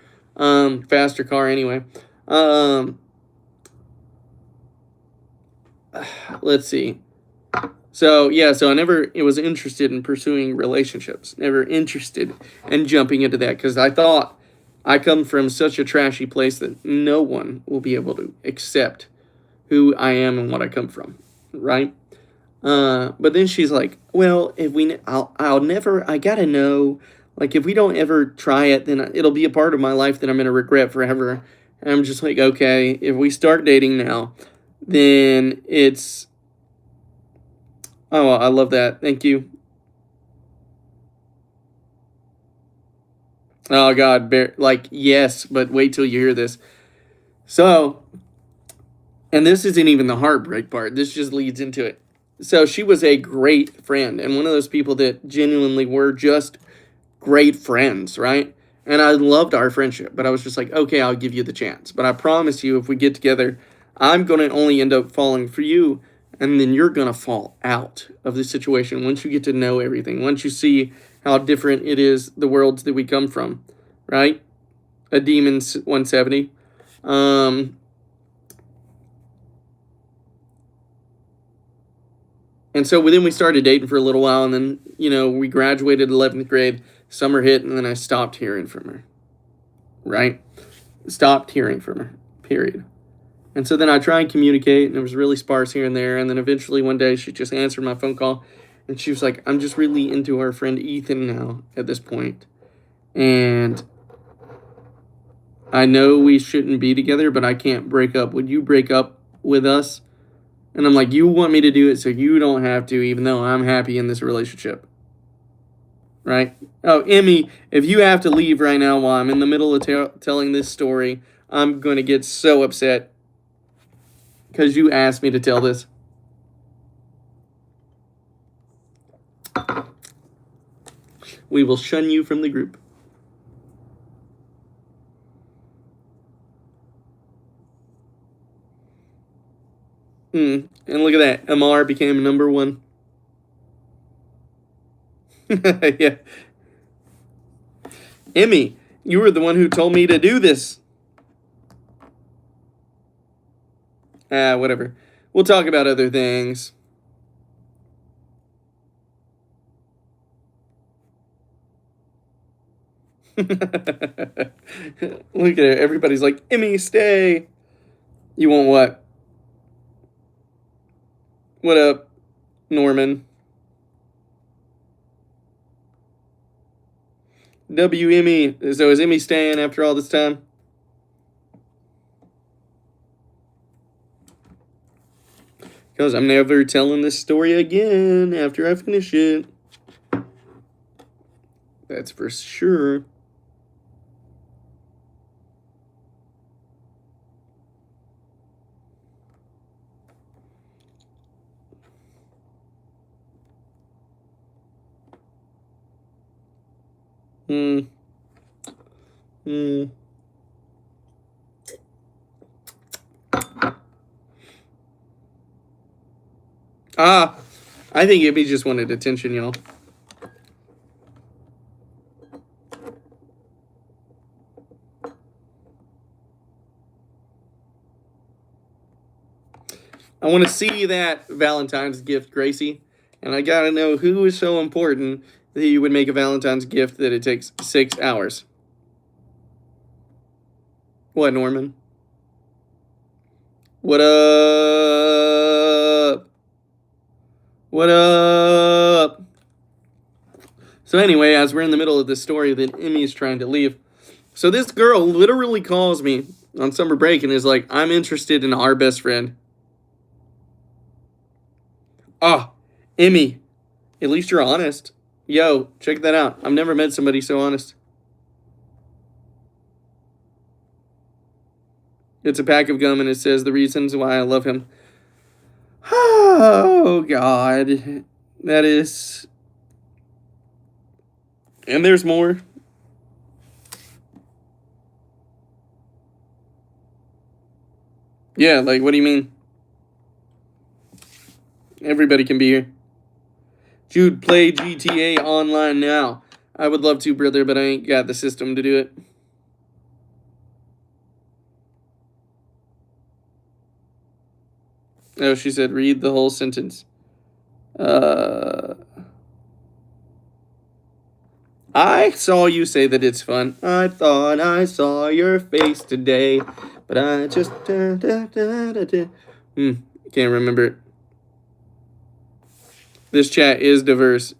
S1: Faster car anyway. Let's see. So I never was interested in pursuing relationships. Never interested in jumping into that because I thought I come from such a trashy place that no one will be able to accept who I am and what I come from, right? But then she's like, well, I'll never, I gotta know, like, if we don't ever try it, then it'll be a part of my life that I'm gonna regret forever. And I'm just like, okay, if we start dating now, then it's, oh, I love that. Thank you. Oh, God, like, yes, but wait till you hear this. So, and this isn't even the heartbreak part. This just leads into it. So she was a great friend and one of those people that genuinely were just great friends, right? And I loved our friendship, but I was just like, okay, I'll give you the chance. But I promise you, if we get together, I'm going to only end up falling for you, and then you're going to fall out of the situation once you get to know everything, once you see how different it is, the worlds that we come from, right? A Demon 170. And so then we started dating for a little while, and then, we graduated 11th grade, summer hit, and then I stopped hearing from her, right? Stopped hearing from her, period. And so then I tried and communicate, and it was really sparse here and there, and then eventually one day she just answered my phone call, and she was like, I'm just really into our friend Ethan now at this point, and I know we shouldn't be together, but I can't break up. Would you break up with us? And I'm like, you want me to do it so you don't have to, even though I'm happy in this relationship. Right? Oh, Emmy, if you have to leave right now while I'm in the middle of telling this story, I'm going to get so upset because you asked me to tell this. We will shun you from the group. And look at that. Amar became number 1. Yeah. Emmy, you were the one who told me to do this. Whatever. We'll talk about other things. Look at it. Everybody's like, Emmy, stay. You want what? What up, Norman? WME. So is Emmy staying after all this time? Because I'm never telling this story again after I finish it. That's for sure. I think Emmy just wanted attention, y'all. I want to see that Valentine's gift, Gracie. And I gotta know who is so important that you would make a Valentine's gift that it takes 6 hours. What, Norman? What up? What up? So anyway, as we're in the middle of this story that Emmy's trying to leave, so this girl literally calls me on summer break and is like, I'm interested in our best friend. Ah, Emmy, at least you're honest. Yo, check that out. I've never met somebody so honest. It's a pack of gum and it says the reasons why I love him. Oh, God. That is. And there's more. Yeah, like, what do you mean? Everybody can be here. Jude, play GTA Online now. I would love to, brother, but I ain't got the system to do it. Oh, she said, read the whole sentence. I saw you say that it's fun. I thought I saw your face today, but I just can't remember it. This chat is diverse.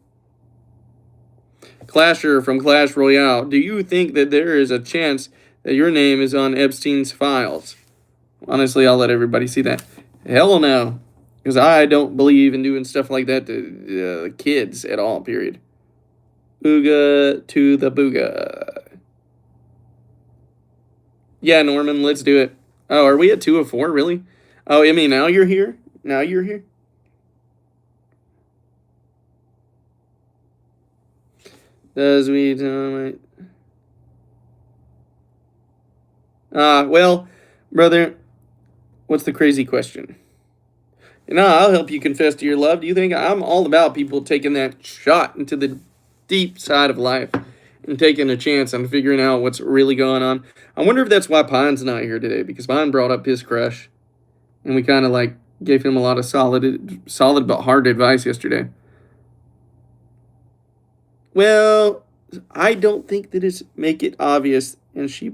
S1: Clasher from Clash Royale, do you think that there is a chance that your name is on Epstein's files? Honestly, I'll let everybody see that. Hell no, because I don't believe in doing stuff like that to kids at all, period. Booga to the booga. Yeah, Norman, let's do it. Oh, are we at 2 of 4, really? Oh, Emmy, now you're here? Now you're here? Does we... well, brother, what's the crazy question? I'll help you confess to your love. Do you think I'm all about people taking that shot into the deep side of life and taking a chance on figuring out what's really going on? I wonder if that's why Pine's not here today, because Pine brought up his crush, and we kind of like gave him a lot of solid but hard advice yesterday. Well, I don't think that it's make it obvious, and she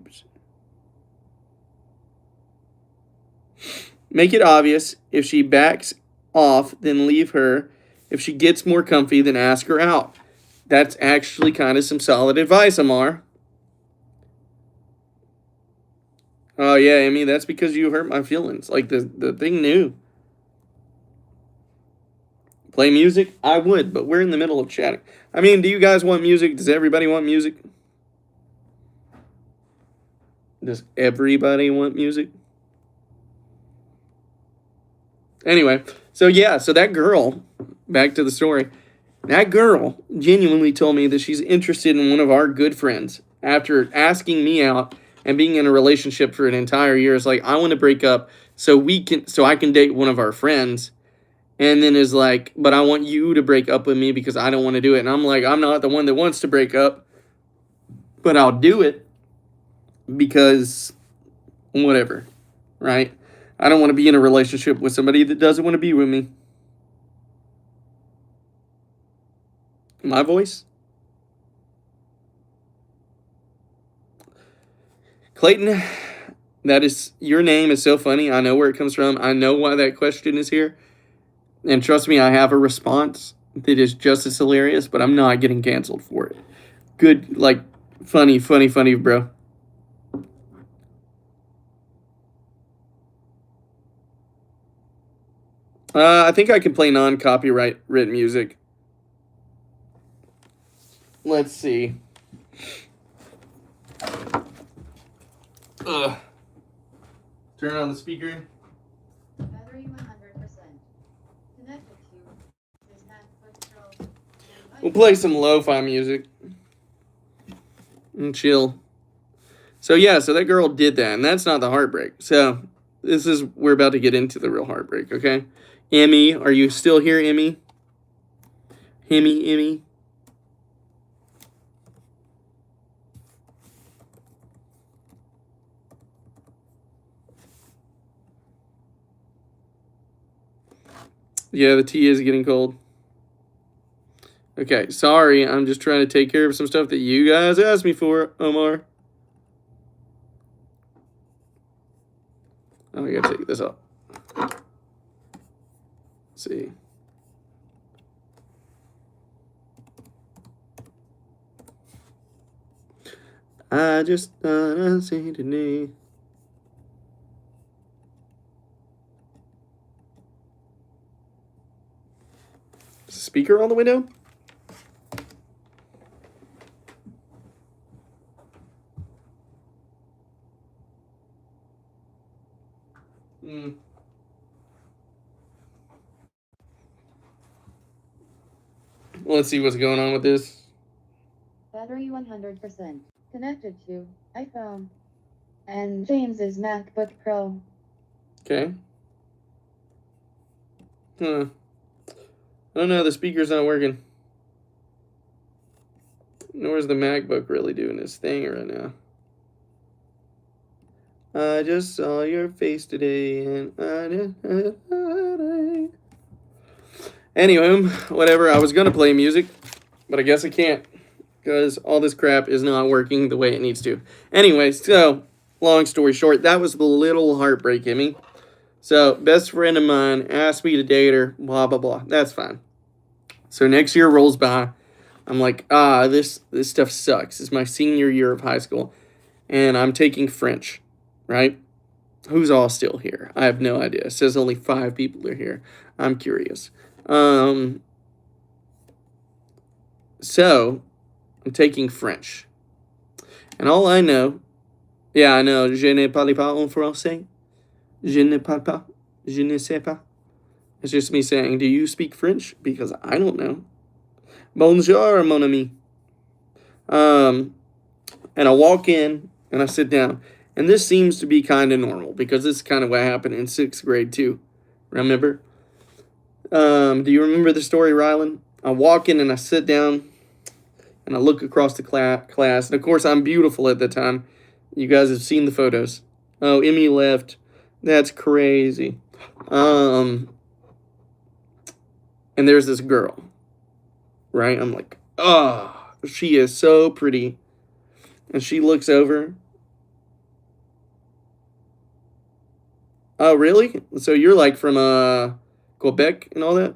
S1: make it obvious. If she backs off, then leave her. If she gets more comfy, then ask her out. That's actually kind of some solid advice, Amar. Oh, yeah, Amy, that's because you hurt my feelings. Like, the thing knew. Play music? I would, but we're in the middle of chatting. I mean, do you guys want music? Does everybody want music? Does everybody want music? Anyway, so that girl, back to the story, that girl genuinely told me that she's interested in one of our good friends after asking me out and being in a relationship for an entire year. It's like, I want to break up so I can date one of our friends. And then is like, but I want you to break up with me because I don't want to do it. And I'm like, I'm not the one that wants to break up, but I'll do it because whatever, right? I don't want to be in a relationship with somebody that doesn't want to be with me. My voice? Clayton, your name is so funny. I know where it comes from. I know why that question is here. And trust me, I have a response that is just as hilarious, but I'm not getting canceled for it. Good, like, funny, bro. I think I can play non-copyright written music. Let's see. Turn on the speaker. Battery 100%. Connected to. We'll play some lo-fi music. And chill. So that girl did that, and that's not the heartbreak. So we're about to get into the real heartbreak, okay? Emmy, are you still here, Emmy? Emmy? Yeah, the tea is getting cold. Okay, sorry. I'm just trying to take care of some stuff that you guys asked me for, Omar. Oh, I gotta take this off. Let's see. I just thought I'd say today. Is the speaker all the way down? Let's see what's going on with this.
S2: Battery 100%. Connected to iPhone. And James's MacBook Pro.
S1: Okay. Huh. I don't know, the speaker's not working. Nor is the MacBook really doing its thing right now. I just saw your face today, and I didn't. Anyway, whatever. I was gonna play music, but I guess I can't because all this crap is not working the way it needs to. Anyway, so long story short, that was the little heartbreak in me. So, best friend of mine asked me to date her. Blah blah blah. That's fine. So next year rolls by. I'm like, this stuff sucks. It's my senior year of high school, and I'm taking French, right? Who's all still here? I have no idea. It says only 5 people are here. I'm curious. So I'm taking French, and all I know, I know, je ne parle pas en français. Je ne parle pas. Je ne sais pas. It's just me saying, do you speak French? Because I don't know. Bonjour, mon ami. And I walk in and I sit down. And this seems to be kind of normal because this is kind of what happened in 6th grade too. Remember? Do you remember the story, Rylan? I walk in and I sit down and I look across the class. And of course, I'm beautiful at the time. You guys have seen the photos. Oh, Emmy left. That's crazy. And there's this girl. Right? I'm like, oh, she is so pretty. And she looks over. Oh, really? So you're like from Quebec and all that?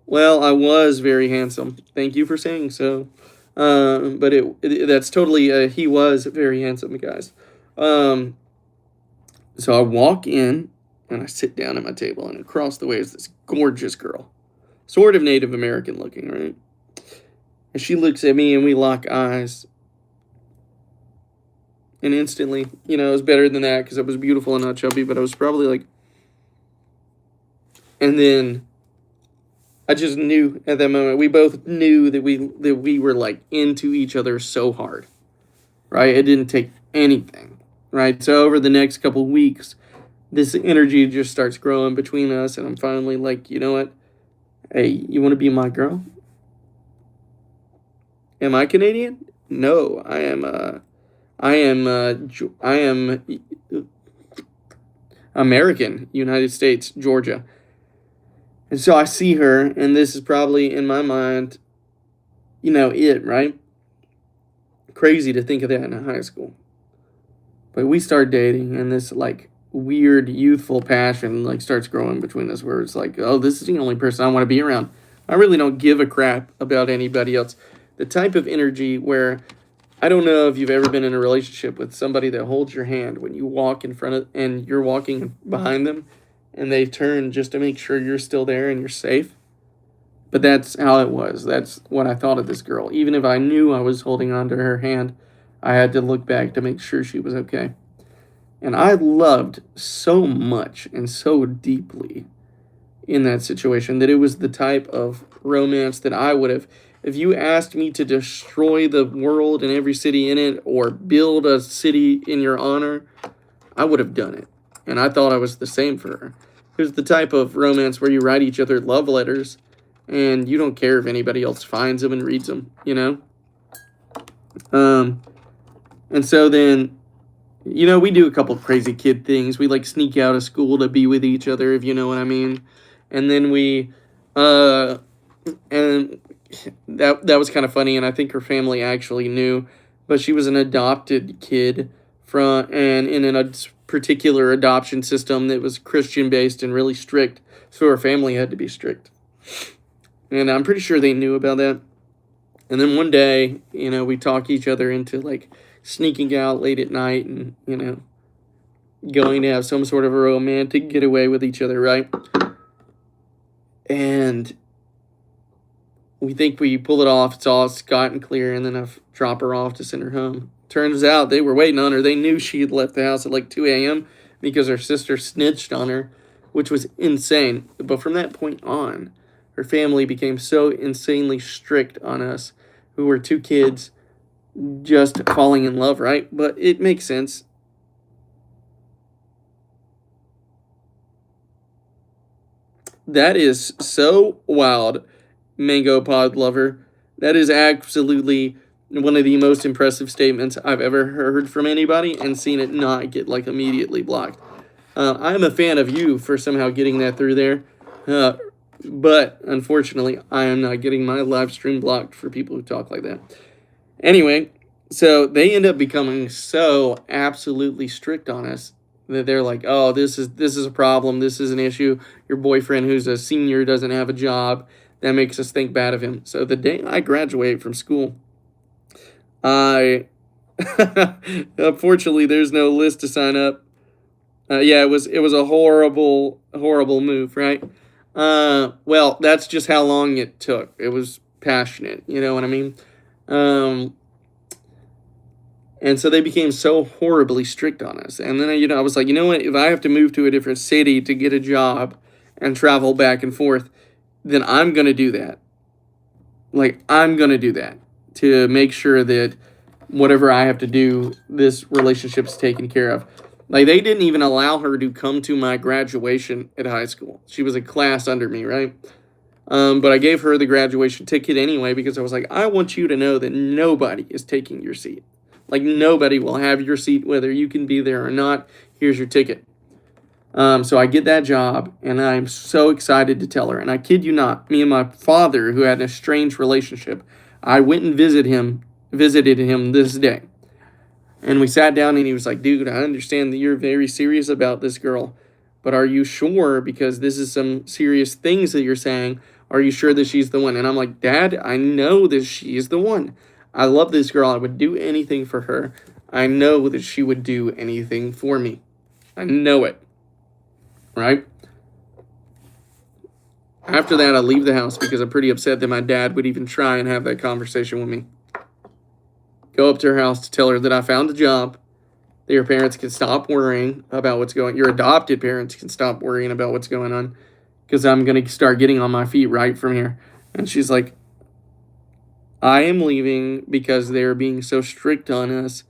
S1: Well, I was very handsome. Thank you for saying so. But that's totally, he was very handsome, guys. So I walk in and I sit down at my table, and across the way is this gorgeous girl. Sort of Native American looking, right? And she looks at me and we lock eyes. And instantly, it was better than that because I was beautiful and not chubby, but I was probably like... And then I just knew at that moment, we both knew that we were like into each other so hard, right? It didn't take anything, right? So over the next couple of weeks, this energy just starts growing between us, and I'm finally like, you know what? Hey, you want to be my girl? Am I Canadian? No, I am American, United States, Georgia. And so I see her, and this is probably in my mind, it, right? Crazy to think of that in high school. But we start dating, and this like weird youthful passion like starts growing between us, where it's like, oh, this is the only person I want to be around. I really don't give a crap about anybody else. The type of energy where, I don't know if you've ever been in a relationship with somebody that holds your hand when you walk in front of, and you're walking behind them, and they turn just to make sure you're still there and you're safe. But that's how it was. That's what I thought of this girl. Even if I knew I was holding on to her hand, I had to look back to make sure she was okay. And I loved so much and so deeply in that situation that it was the type of romance that I would have, if you asked me to destroy the world and every city in it or build a city in your honor, I would have done it. And I thought I was the same for her. It was the type of romance where you write each other love letters and you don't care if anybody else finds them and reads them, And so then, we do a couple of crazy kid things. We like sneak out of school to be with each other, if you know what I mean. And then we that was kind of funny, and I think her family actually knew, but she was an adopted kid from and in a particular adoption system that was Christian based and really strict, so her family had to be strict, and I'm pretty sure they knew about that. And then one day, we talk each other into like sneaking out late at night and going to have some sort of a romantic getaway with each other, right? And we think we pull it off. It's all scot and clear, and then I drop her off to send her home. Turns out they were waiting on her. They knew she had left the house at like 2 a.m. because her sister snitched on her, which was insane. But from that point on, her family became so insanely strict on us, who were two kids just falling in love, right? But it makes sense. That is so wild, Mango Pod Lover. That is absolutely one of the most impressive statements I've ever heard from anybody and seen it not get like immediately blocked. I'm a fan of you for somehow getting that through there. But unfortunately, I am not getting my live stream blocked for people who talk like that. Anyway, so they end up becoming so absolutely strict on us that they're like, "Oh, this is a problem. This is an issue. Your boyfriend, who's a senior, doesn't have a job. That makes us think bad of him." So the day I graduate from school, I unfortunately there's no list to sign up. Yeah, it was a horrible move, right? Well, that's just how long it took. It was passionate, you know what I mean? Um, and so they became so horribly strict on us. And then I was like, you know what? If I have to move to a different city to get a job and travel back and forth, then I'm gonna do that. Like I'm gonna do that to make sure that whatever I have to do, this relationship's taken care of. Like they didn't even allow her to come to my graduation at high school. She was a class under me, right? But I gave her the graduation ticket anyway because I was like, I want you to know that nobody is taking your seat. Like nobody will have your seat whether you can be there or not. Here's your ticket. So I get that job, and I'm so excited to tell her. And I kid you not, me and my father, who had a strange relationship, I went and visited him this day. And we sat down, and he was like, dude, I understand that you're very serious about this girl, but are you sure? Because this is some serious things that you're saying. Are you sure that she's the one? And I'm like, Dad, I know that she's the one. I love this girl. I would do anything for her. I know that she would do anything for me. I know it. Right? After that, I leave the house because I'm pretty upset that my dad would even try and have that conversation with me. Go up to her house to tell her that I found a job, that your parents can stop worrying about what's going on. Your adopted parents can stop worrying about what's going on because I'm going to start getting on my feet right from here. And she's like, I am leaving because they're being so strict on us,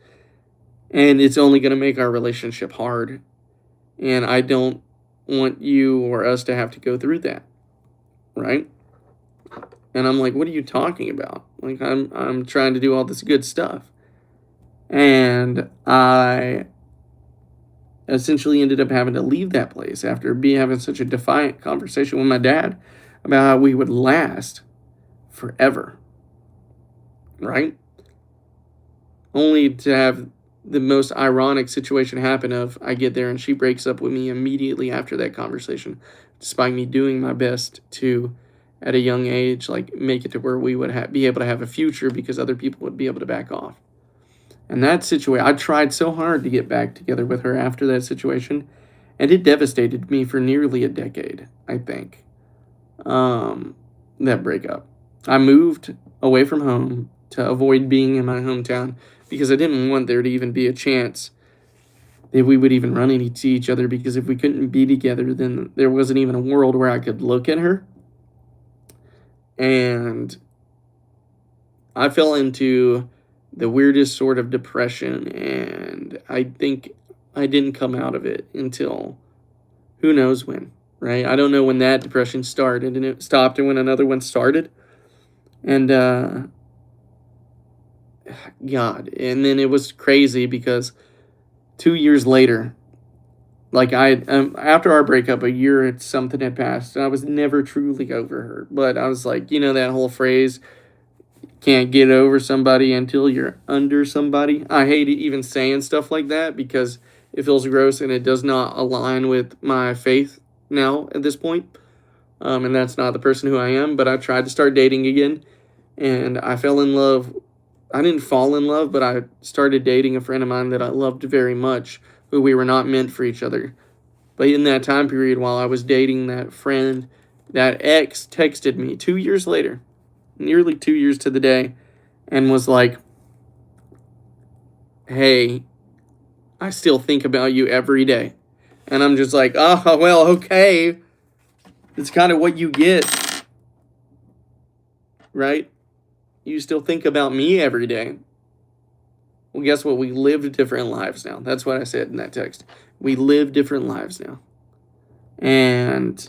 S1: and it's only going to make our relationship hard. And I don't want you or us to have to go through that. Right? And I'm like, what are you talking about? Like, I'm trying to do all this good stuff. And I essentially ended up having to leave that place after having such a defiant conversation with my dad about how we would last forever. Right? Only to have the most ironic situation happen of I get there and she breaks up with me immediately after that conversation, despite me doing my best to, at a young age, like make it to where we would be able to have a future because other people would be able to back off. And that situation, I tried so hard to get back together with her after that situation, and it devastated me for nearly a decade, I think. That breakup. I moved away from home to avoid being in my hometown because I didn't want there to even be a chance that we would even run into each other, because if we couldn't be together, then there wasn't even a world where I could look at her. And I fell into the weirdest sort of depression, and I think I didn't come out of it until who knows when, right? I don't know when that depression started and it stopped and when another one started. And God, and then it was crazy because 2 years later, Like after our breakup, a year and something had passed, and I was never truly over her. But I was like, that whole phrase, can't get over somebody until you're under somebody. I hate even saying stuff like that because it feels gross and it does not align with my faith now at this point. And that's not the person who I am. But I tried to start dating again, and I fell in love. I didn't fall in love, but I started dating a friend of mine that I loved very much, who we were not meant for each other. But in that time period, while I was dating that friend, that ex texted me 2 years later, nearly 2 years to the day, and was like, hey, I still think about you every day. And I'm just like, oh, well, okay. It's kind of what you get, right? You still think about me every day. Well, guess what? We live different lives now. That's what I said in that text. We live different lives now. And,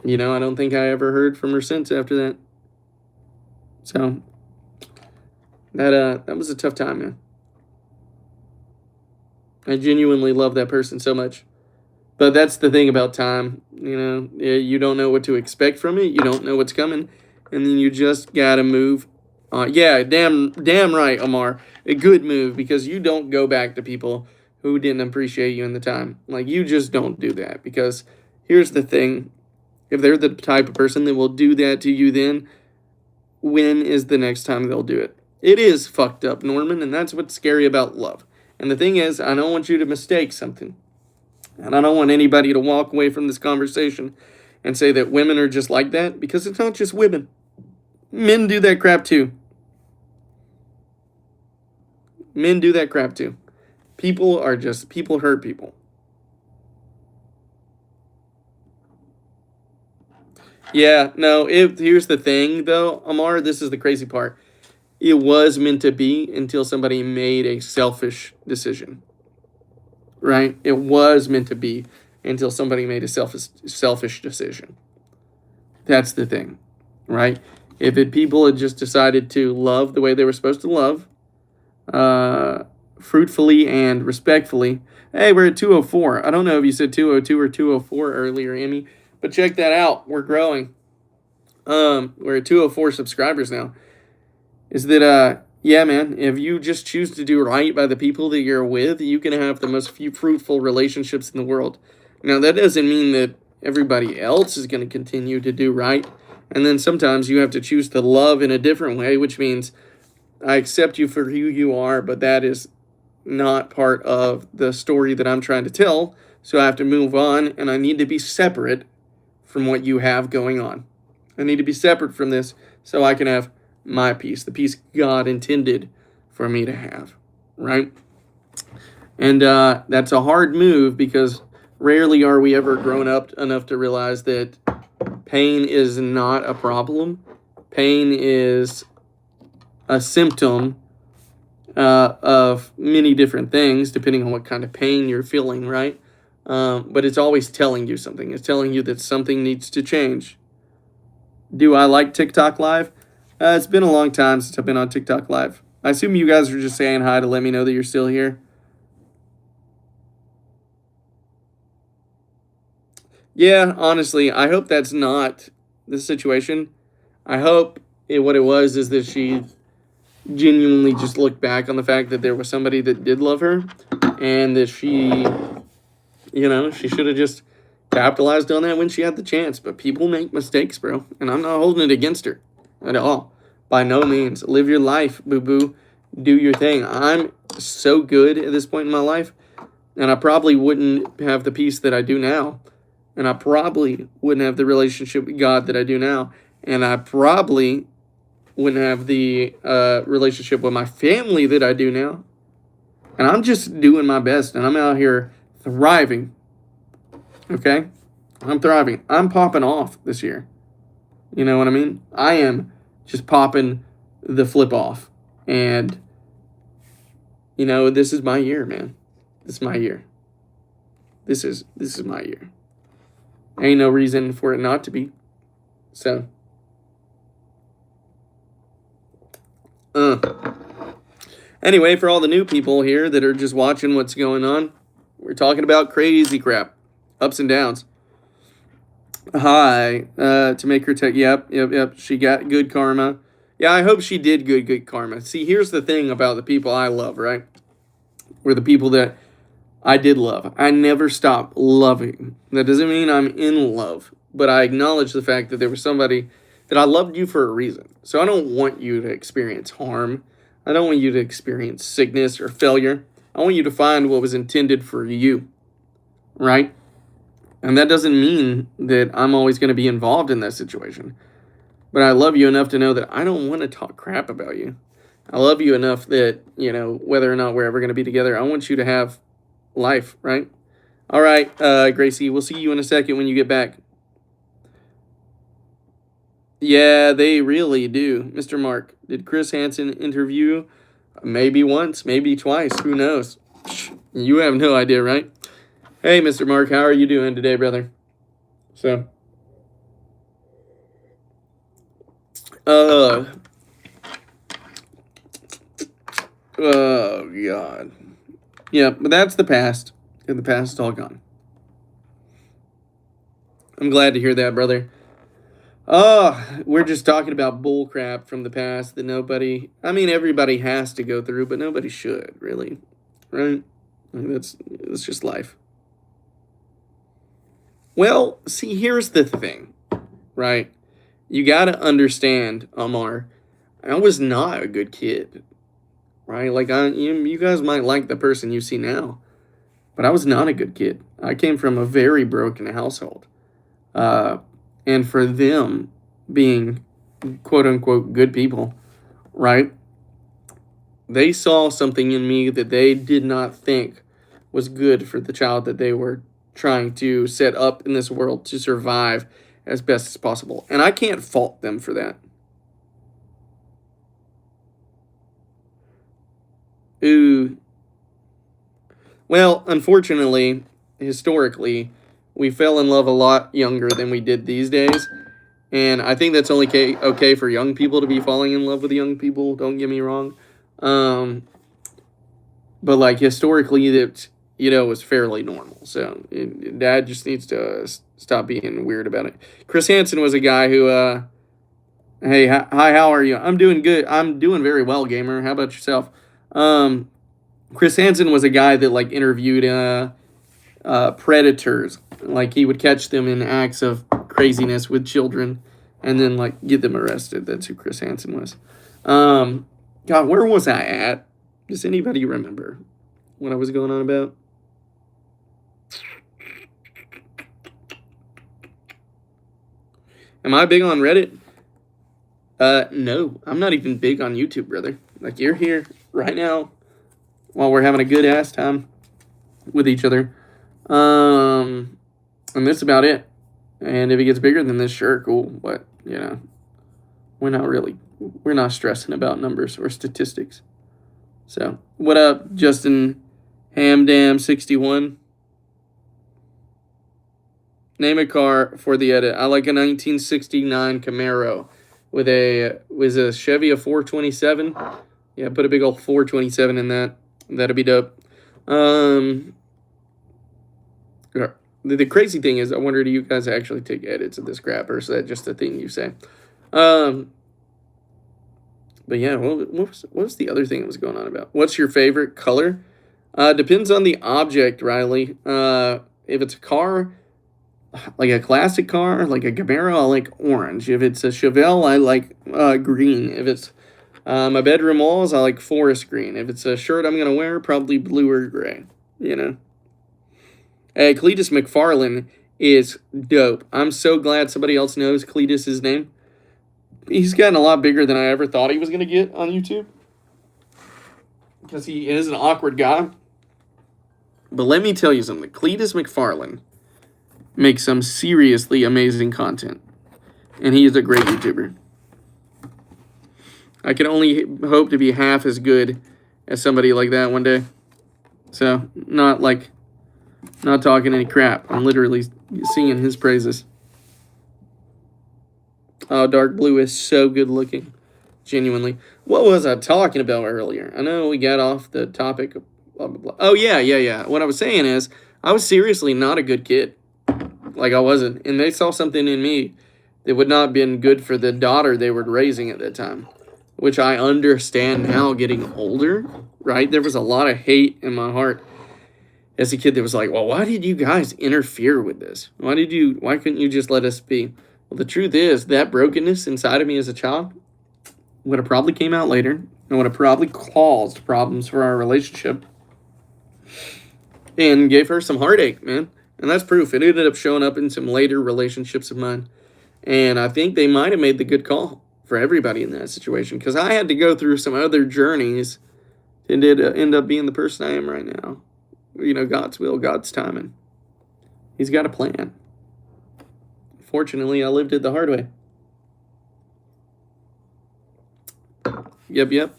S1: I don't think I ever heard from her since after that. So, that was a tough time, man. I genuinely love that person so much. But that's the thing about time. You don't know what to expect from it. You don't know what's coming. And then you just got to move. Yeah, damn right, Omar. A good move, because you don't go back to people who didn't appreciate you in the time. Like, you just don't do that. Because here's the thing. If they're the type of person that will do that to you then, when is the next time they'll do it? It is fucked up, Norman, and that's what's scary about love. And the thing is, I don't want you to mistake something. And I don't want anybody to walk away from this conversation and say that women are just like that, because it's not just women. Men do that crap too. Men do that crap too. People hurt people. Yeah, no, here's the thing though, Amar, this is the crazy part. It was meant to be until somebody made a selfish decision. Right? It was meant to be until somebody made a selfish decision. That's the thing, right? If people had just decided to love the way they were supposed to love, fruitfully and respectfully. Hey, we're at 204. I don't know if you said 202 or 204 earlier, Amy, but check that out. We're growing. We're at 204 subscribers now. Is that, yeah, man, if you just choose to do right by the people that you're with, you can have the most fruitful relationships in the world. Now, that doesn't mean that everybody else is going to continue to do right. And then sometimes you have to choose to love in a different way, which means I accept you for who you are, but that is not part of the story that I'm trying to tell. So I have to move on, and I need to be separate from what you have going on. I need to be separate from this so I can have my peace, the peace God intended for me to have, right? And that's a hard move, because rarely are we ever grown up enough to realize that pain is not a problem. Pain is a symptom of many different things, depending on what kind of pain you're feeling, right? But it's always telling you something. It's telling you that something needs to change. Do I like TikTok Live? It's been a long time since I've been on TikTok Live. I assume you guys are just saying hi to let me know that you're still here. Yeah, honestly, I hope that's not the situation. I hope what it was is that she genuinely just looked back on the fact that there was somebody that did love her, and that she should have just capitalized on that when she had the chance. But people make mistakes, bro, and I'm not holding it against her at all. By no means. Live your life, boo-boo. Do your thing. I'm so good at this point in my life, and I probably wouldn't have the peace that I do now, and I probably wouldn't have the relationship with God that I do now, and I probably wouldn't have the relationship with my family that I do now. And I'm just doing my best, and I'm out here thriving. Okay? I'm thriving. I'm popping off this year. You know what I mean? I am just popping the flip off. And, this is my year, man. This is my year. This is my year. Ain't no reason for it not to be. So. Anyway, for all the new people here that are just watching what's going on, We're talking about crazy crap, ups and downs. Hi, to make her take. Yep. She got good karma. Yeah, I hope she did good karma. See, here's the thing about the people I love, right? Or the people that I did love. I never stopped loving. That doesn't mean I'm in love, but I acknowledge the fact that there was somebody that I loved you for a reason. So I don't want you to experience harm. I don't want you to experience sickness or failure. I want you to find what was intended for you, right? And that doesn't mean that I'm always going to be involved in that situation. But I love you enough to know that I don't want to talk crap about you. I love you enough that, whether or not we're ever going to be together, I want you to have life, right? All right, Gracie, we'll see you in a second when you get back. Yeah, they really do. Mr. Mark, did Chris Hansen interview? Maybe once, maybe twice. Who knows? You have no idea, right? Hey, Mr. Mark, how are you doing today, brother? So, oh, God. Yeah, but that's the past. And the past is all gone. I'm glad to hear that, brother. Oh, we're just talking about bull crap from the past that everybody has to go through, but nobody should, really. Right? That's just life. Well, see, here's the thing, right? You got to understand, Amar, I was not a good kid, right? Like, you guys might like the person you see now, but I was not a good kid. I came from a very broken household. And for them being quote unquote good people, right? They saw something in me that they did not think was good for the child that they were trying to set up in this world to survive as best as possible. And I can't fault them for that. Ooh. Well, unfortunately, historically, we fell in love a lot younger than we did these days. And I think that's only okay for young people to be falling in love with young people. Don't get me wrong. But like historically, it was fairly normal. So Dad just needs to stop being weird about it. Chris Hansen was a guy who, hey, hi, how are you? I'm doing good. I'm doing very well, gamer. How about yourself? Chris Hansen was a guy that like interviewed predators. Like he would catch them in acts of craziness with children and then like get them arrested. That's who Chris Hansen was. God, where was I at? Does anybody remember what I was going on about? Am I big on Reddit? No, I'm not even big on YouTube, brother. Like you're here right now while we're having a good ass time with each other. And that's about it. And if it gets bigger than this, sure, cool. But, we're not stressing about numbers or statistics. So, what up, Justin Hamdam61? Name a car for the edit. I like a 1969 Camaro with a Chevy a 427. Yeah, put a big old 427 in that. That'd be dope. The crazy thing is, I wonder, do you guys actually take edits of this crap, or is that just a thing you say? But yeah, what was the other thing that was going on about? What's your favorite color? Depends on the object, Riley. If it's a car, like a classic car, like a Camaro, I like orange. If it's a Chevelle, I like green. If it's my bedroom walls, I like forest green. If it's a shirt I'm gonna wear, probably blue or gray. Cletus McFarlane is dope. I'm so glad somebody else knows Cletus's name. He's gotten a lot bigger than I ever thought he was going to get on YouTube. Because he is an awkward guy. But let me tell you something. Cletus McFarlane makes some seriously amazing content. And he is a great YouTuber. I can only hope to be half as good as somebody like that one day. So, not talking any crap. I'm literally singing his praises. Oh, dark blue is so good looking. Genuinely. What was I talking about earlier? I know we got off the topic blah, blah, blah. Oh, yeah. What I was saying is, I was seriously not a good kid. Like, I wasn't. And they saw something in me that would not have been good for the daughter they were raising at that time, which I understand now getting older, right? There was a lot of hate in my heart as a kid that was like, well, why did you guys interfere with this? Why couldn't you just let us be? Well, the truth is that brokenness inside of me as a child would have probably came out later and would have probably caused problems for our relationship and gave her some heartache, man. And that's proof. It ended up showing up in some later relationships of mine. And I think they might have made the good call for everybody in that situation, because I had to go through some other journeys and did end up being the person I am right now. You know, God's will, God's timing. He's got a plan. Fortunately, I lived it the hard way. Yep.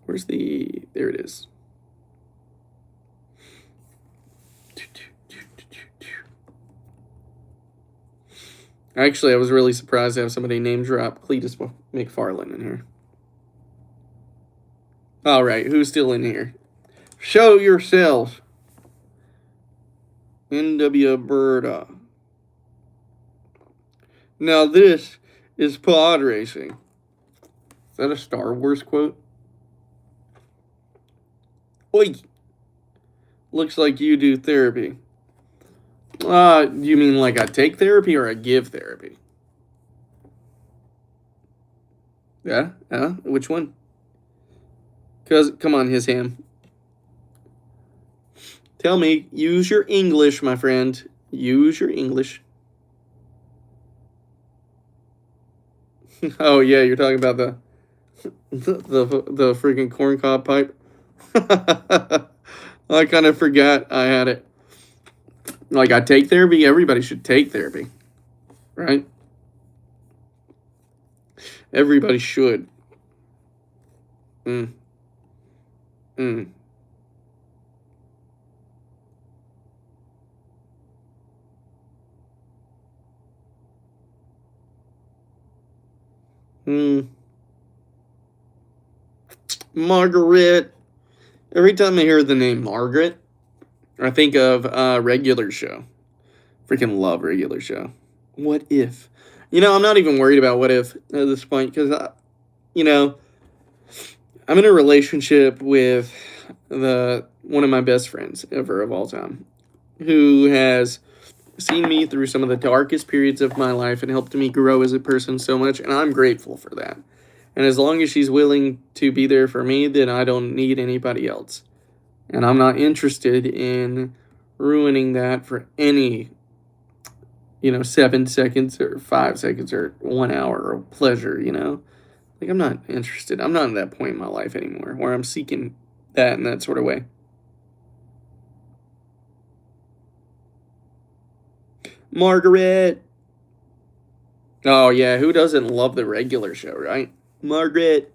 S1: Where's there it is. Actually, I was really surprised to have somebody name drop Cletus McFarland in here. All right, who's still in here? Show yourselves. NW Berta. Now this is pod racing. Is that a Star Wars quote? Oi. Looks like you do therapy. You mean like I take therapy or I give therapy? Yeah? Which one? Cause come on, his ham. Tell me, use your English, my friend. Use your English. Oh yeah, you're talking about the freaking corncob pipe. I kind of forgot I had it. Like, I take therapy. Everybody should take therapy, right? Everybody should. Margaret. Every time I hear the name Margaret, I think of Regular Show. Freaking love Regular Show. What if? You know, I'm not even worried about what if at this point, because, I'm in a relationship with one of my best friends ever of all time, who has seen me through some of the darkest periods of my life and helped me grow as a person so much, and I'm grateful for that. And as long as she's willing to be there for me, then I don't need anybody else. And I'm not interested in ruining that for any, 7 seconds or 5 seconds or 1 hour of pleasure, Like, I'm not interested. I'm not at that point in my life anymore where I'm seeking that in that sort of way. Margaret. Oh, yeah. Who doesn't love the Regular Show, right? Margaret.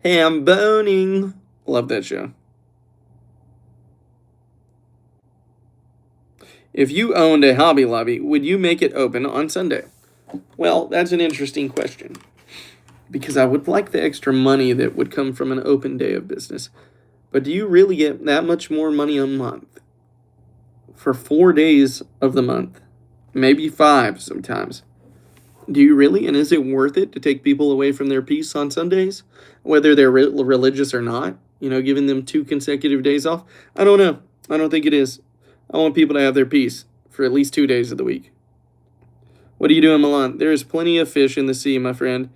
S1: Ham boning. Love that show. If you owned a Hobby Lobby, would you make it open on Sunday? Well, that's an interesting question, because I would like the extra money that would come from an open day of business. But do you really get that much more money a month for 4 days of the month? Maybe 5 sometimes. Do you really? And is it worth it to take people away from their peace on Sundays, whether they're religious or not? Giving them 2 consecutive days off? I don't know. I don't think it is. I want people to have their peace for at least 2 days of the week. What are you doing, Milan? There is plenty of fish in the sea, my friend.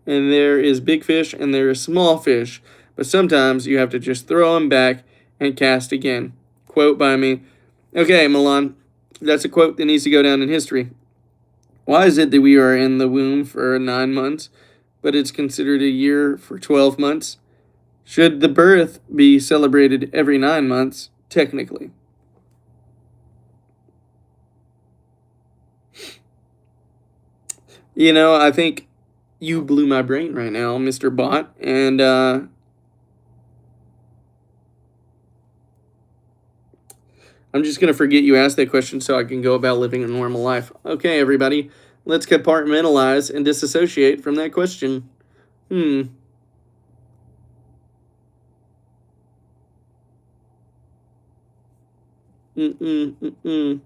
S1: And there is big fish and there is small fish. But sometimes you have to just throw them back and cast again. Quote by me. Okay, Milan. That's a quote that needs to go down in history. Why is it that we are in the womb for 9 months, but it's considered a year for 12 months? Should the birth be celebrated every 9 months, technically? I think you blew my brain right now, Mr. Bot, and I'm just going to forget you asked that question so I can go about living a normal life. Okay, everybody, let's compartmentalize and disassociate from that question. Hmm. Mm-mm, mm-mm.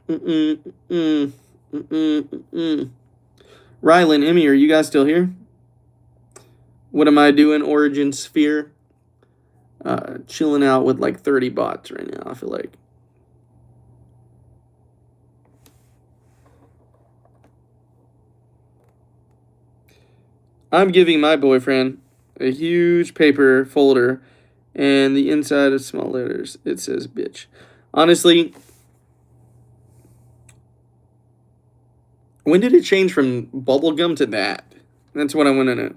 S1: Mm-mm, mm-mm. Mm-mm, mm-mm. Rylan, Emmy, are you guys still here? What am I doing? Origin Sphere. Chilling out with like 30 bots right now, I feel like. I'm giving my boyfriend a huge paper folder, and the inside is small letters. It says bitch. Honestly, when did it change from bubblegum to that? That's what I want to know.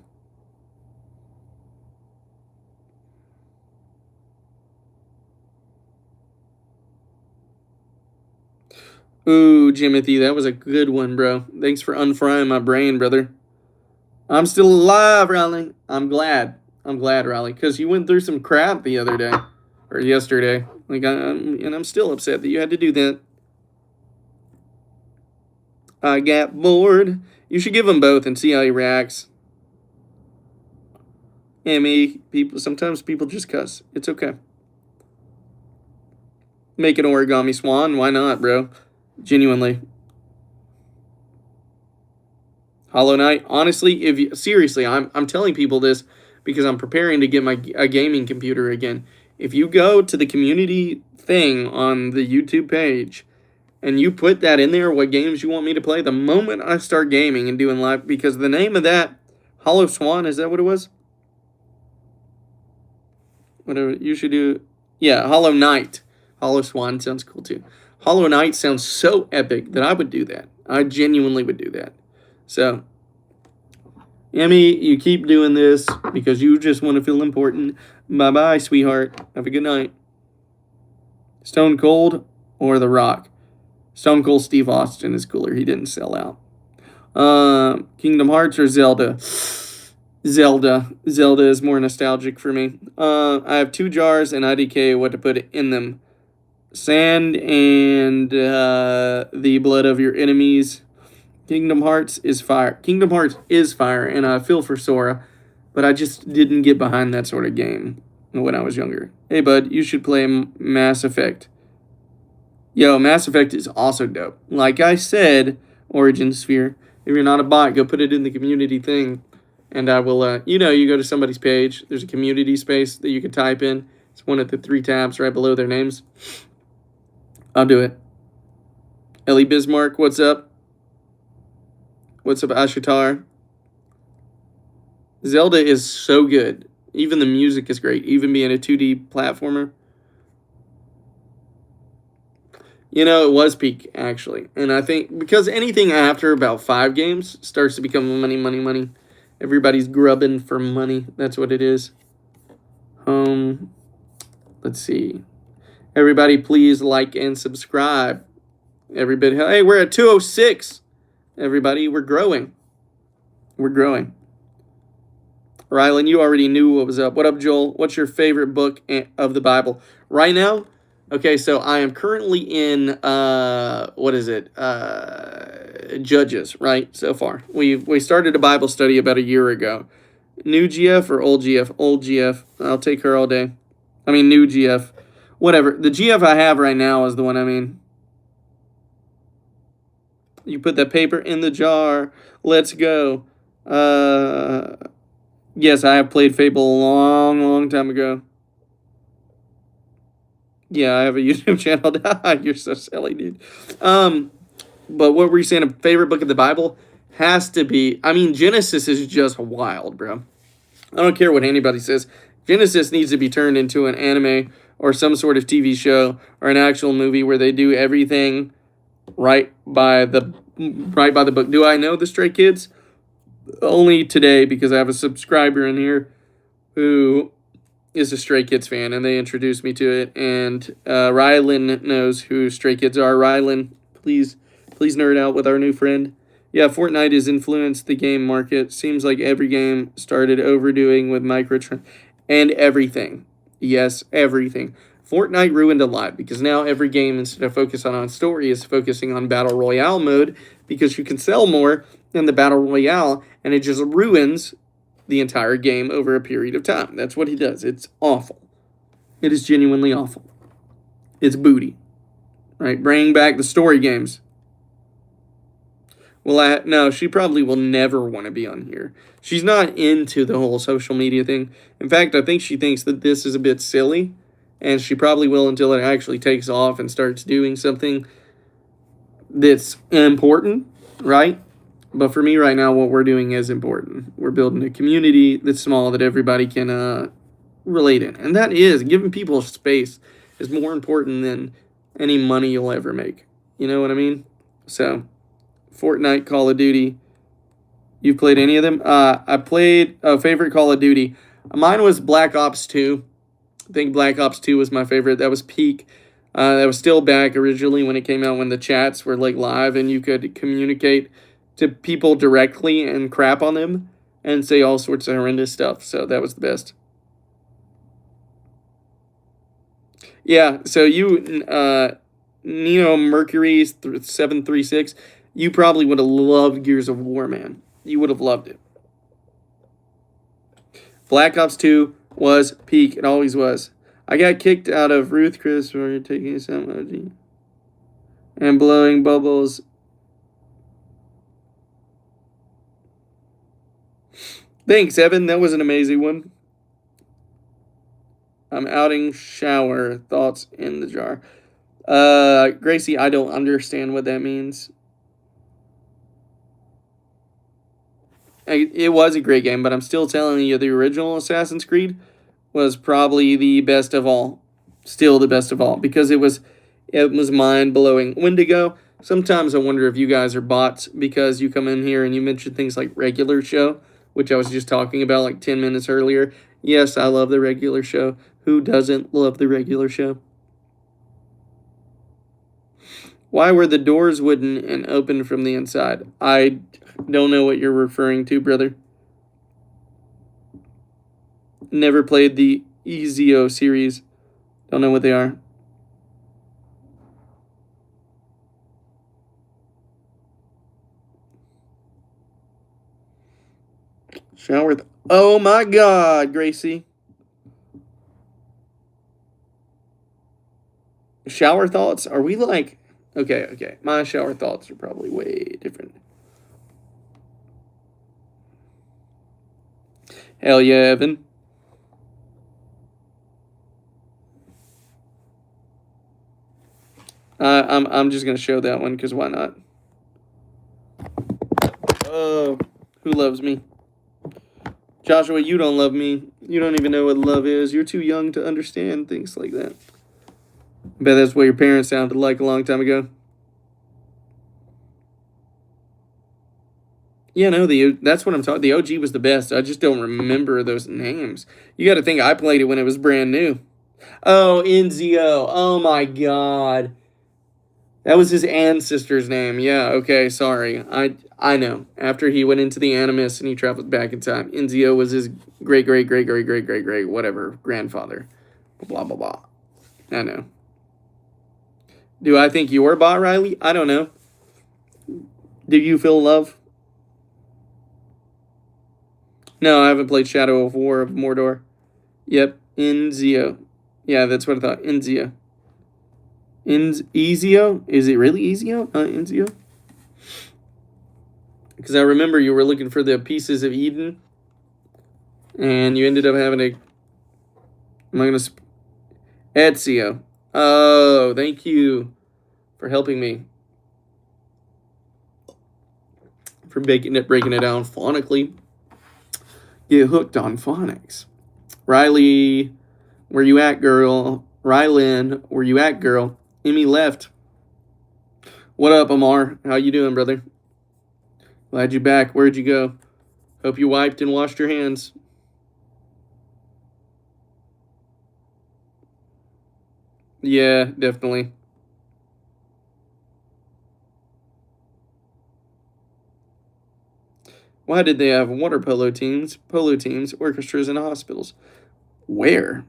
S1: Ooh, Jimothy, that was a good one, bro. Thanks for unfrying my brain, brother. I'm still alive, Riley. I'm glad. I'm glad, Riley, because you went through some crap the other day or yesterday. And I'm still upset that you had to do that. I got bored. You should give him both and see how he reacts. Emmy, sometimes people just cuss. It's okay. Make an origami swan. Why not, bro? Genuinely. Hollow Knight. Honestly, seriously, I'm telling people this because I'm preparing to get a gaming computer again. If you go to the community thing on the YouTube page and you put that in there, what games you want me to play, the moment I start gaming and doing live, because the name of that, Hollow Swan, is that what it was? Whatever you should do. Yeah, Hollow Knight. Hollow Swan sounds cool too. Hollow Knight sounds so epic that I would do that. I genuinely would do that. So, Emmy, you keep doing this because you just want to feel important. Bye bye, sweetheart. Have a good night. Stone Cold or The Rock? Stone Cold Steve Austin is cooler. He didn't sell out. Kingdom Hearts or Zelda? Zelda. Zelda is more nostalgic for me. I have 2 jars and IDK what to put in them. Sand and the blood of your enemies. Kingdom Hearts is fire. Kingdom Hearts is fire, and I feel for Sora, but I just didn't get behind that sort of game when I was younger. Hey, bud, you should play Mass Effect. Yo, Mass Effect is also dope. Like I said, Origin Sphere, if you're not a bot, go put it in the community thing, and I will, you go to somebody's page. There's a community space that you can type in. It's one of the 3 tabs right below their names. I'll do it. Ellie Bismarck, what's up? What's up, Ashitar? Zelda is so good. Even the music is great. Even being a 2D platformer. It was peak, actually. And I think because anything after about 5 games starts to become money, money, money. Everybody's grubbing for money. That's what it is. Let's see. Everybody, please like and subscribe. Everybody, hey, we're at 206. Everybody, we're growing. We're growing. Rylan, you already knew what was up. What up, Joel? What's your favorite book of the Bible? Right now? Okay, so I am currently in, what is it? Judges, right? So far. We started a Bible study about a year ago. New GF or old GF? Old GF. I'll take her all day. I mean, new GF. Whatever. The GF I have right now is the one I mean. You put that paper in the jar. Let's go. Yes, I have played Fable a long, long time ago. Yeah, I have a YouTube channel. You're so silly, dude. But what were you saying? A favorite book of the Bible has to be. I mean, Genesis is just wild, bro. I don't care what anybody says. Genesis needs to be turned into an anime or some sort of TV show or an actual movie where they do everything right by the book. Do I know the Stray Kids? Only today because I have a subscriber in here who is a Stray Kids fan, and they introduced me to it. And Rylan knows who Stray Kids are. Rylan, please nerd out with our new friend. Yeah, Fortnite has influenced the game market. Seems like every game started overdoing with microtrans and everything. Yes, everything. Fortnite ruined a lot because now every game, instead of focusing on story, is focusing on Battle Royale mode because you can sell more in the Battle Royale, and it just ruins the entire game over a period of time. That's what he does. It's awful. It is genuinely awful. It's booty. Right? Bring back the story games. Well, no, she probably will never want to be on here. She's not into the whole social media thing. In fact, I think she thinks that this is a bit silly, and she probably will until it actually takes off and starts doing something that's important, right? But for me right now, what we're doing is important. We're building a community that's small that everybody can relate in. And that is, giving people space is more important than any money you'll ever make. You know what I mean? So, Fortnite, Call of Duty. You've played any of them? I played favorite Call of Duty. Mine was Black Ops 2. I think Black Ops 2 was my favorite. That was peak. That was still back originally when it came out, when the chats were like live and you could communicate to people directly and crap on them and say all sorts of horrendous stuff. So that was the best. Yeah, so you, Nino Mercury's 736, you probably would have loved Gears of War, man. You would have loved it. Black Ops 2 was peak. It always was. I got kicked out of Ruth Chris for taking some emoji and blowing bubbles. Thanks, Evan. That was an amazing one. I'm outing shower. Thoughts in the jar. Gracie, I don't understand what that means. It was a great game, but I'm still telling you, the original Assassin's Creed was probably the best of all. Still the best of all, because it was mind-blowing. Wendigo, sometimes I wonder if you guys are bots, because you come in here and you mention things like regular show, which I was just talking about like 10 minutes earlier. Yes, I love the regular show. Who doesn't love the regular show? Why were the doors wooden and open from the inside? I don't know what you're referring to, brother. Never played the Ezio series. Don't know what they are. Shower. Oh my God, Gracie. Shower thoughts? Are we like... Okay. My shower thoughts are probably way different. Hell yeah, Evan. I'm just gonna show that one because why not? Oh, who loves me? Joshua, you don't love me. You don't even know what love is. You're too young to understand things like that. I bet that's what your parents sounded like a long time ago. Yeah, no, that's what I'm talking. The OG was the best. I just don't remember those names. You got to think I played it when it was brand new. Oh, Enzio. Oh my God. That was his ancestor's name. Yeah, okay, sorry. I know. After he went into the Animus and he traveled back in time, Enzio was his great whatever grandfather. Blah blah blah. I know. Do I think you're a bot, Riley? I don't know. Do you feel love? No, I haven't played Shadow of War of Mordor. Yep, Enzio. Yeah, that's what I thought. Enzio. Ezio? Is it really Ezio? Enzio? Because I remember you were looking for the pieces of Eden, and you ended up having a... Am I going to... Ezio. Oh, thank you for helping me. For breaking it down phonically. Get hooked on phonics. Riley, where you at, girl? Rylan, where you at, girl? Emmy left. What up, Amar? How you doing, brother? Glad you back. Where'd you go? Hope you wiped and washed your hands. Yeah, definitely. Why did they have water polo teams, orchestras, and hospitals? Where?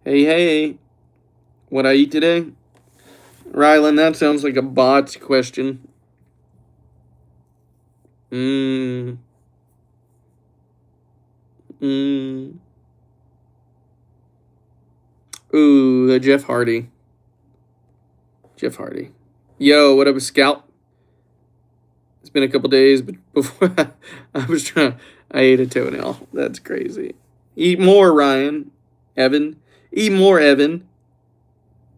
S1: Hey. What I eat today? Rylan, that sounds like a bot question. Mmm. Mmm. Ooh, Jeff Hardy. Jeff Hardy. Yo, what up, Scout? It's been a couple days, but before I ate a toenail. That's crazy. Eat more, Ryan. Evan. Eat more, Evan.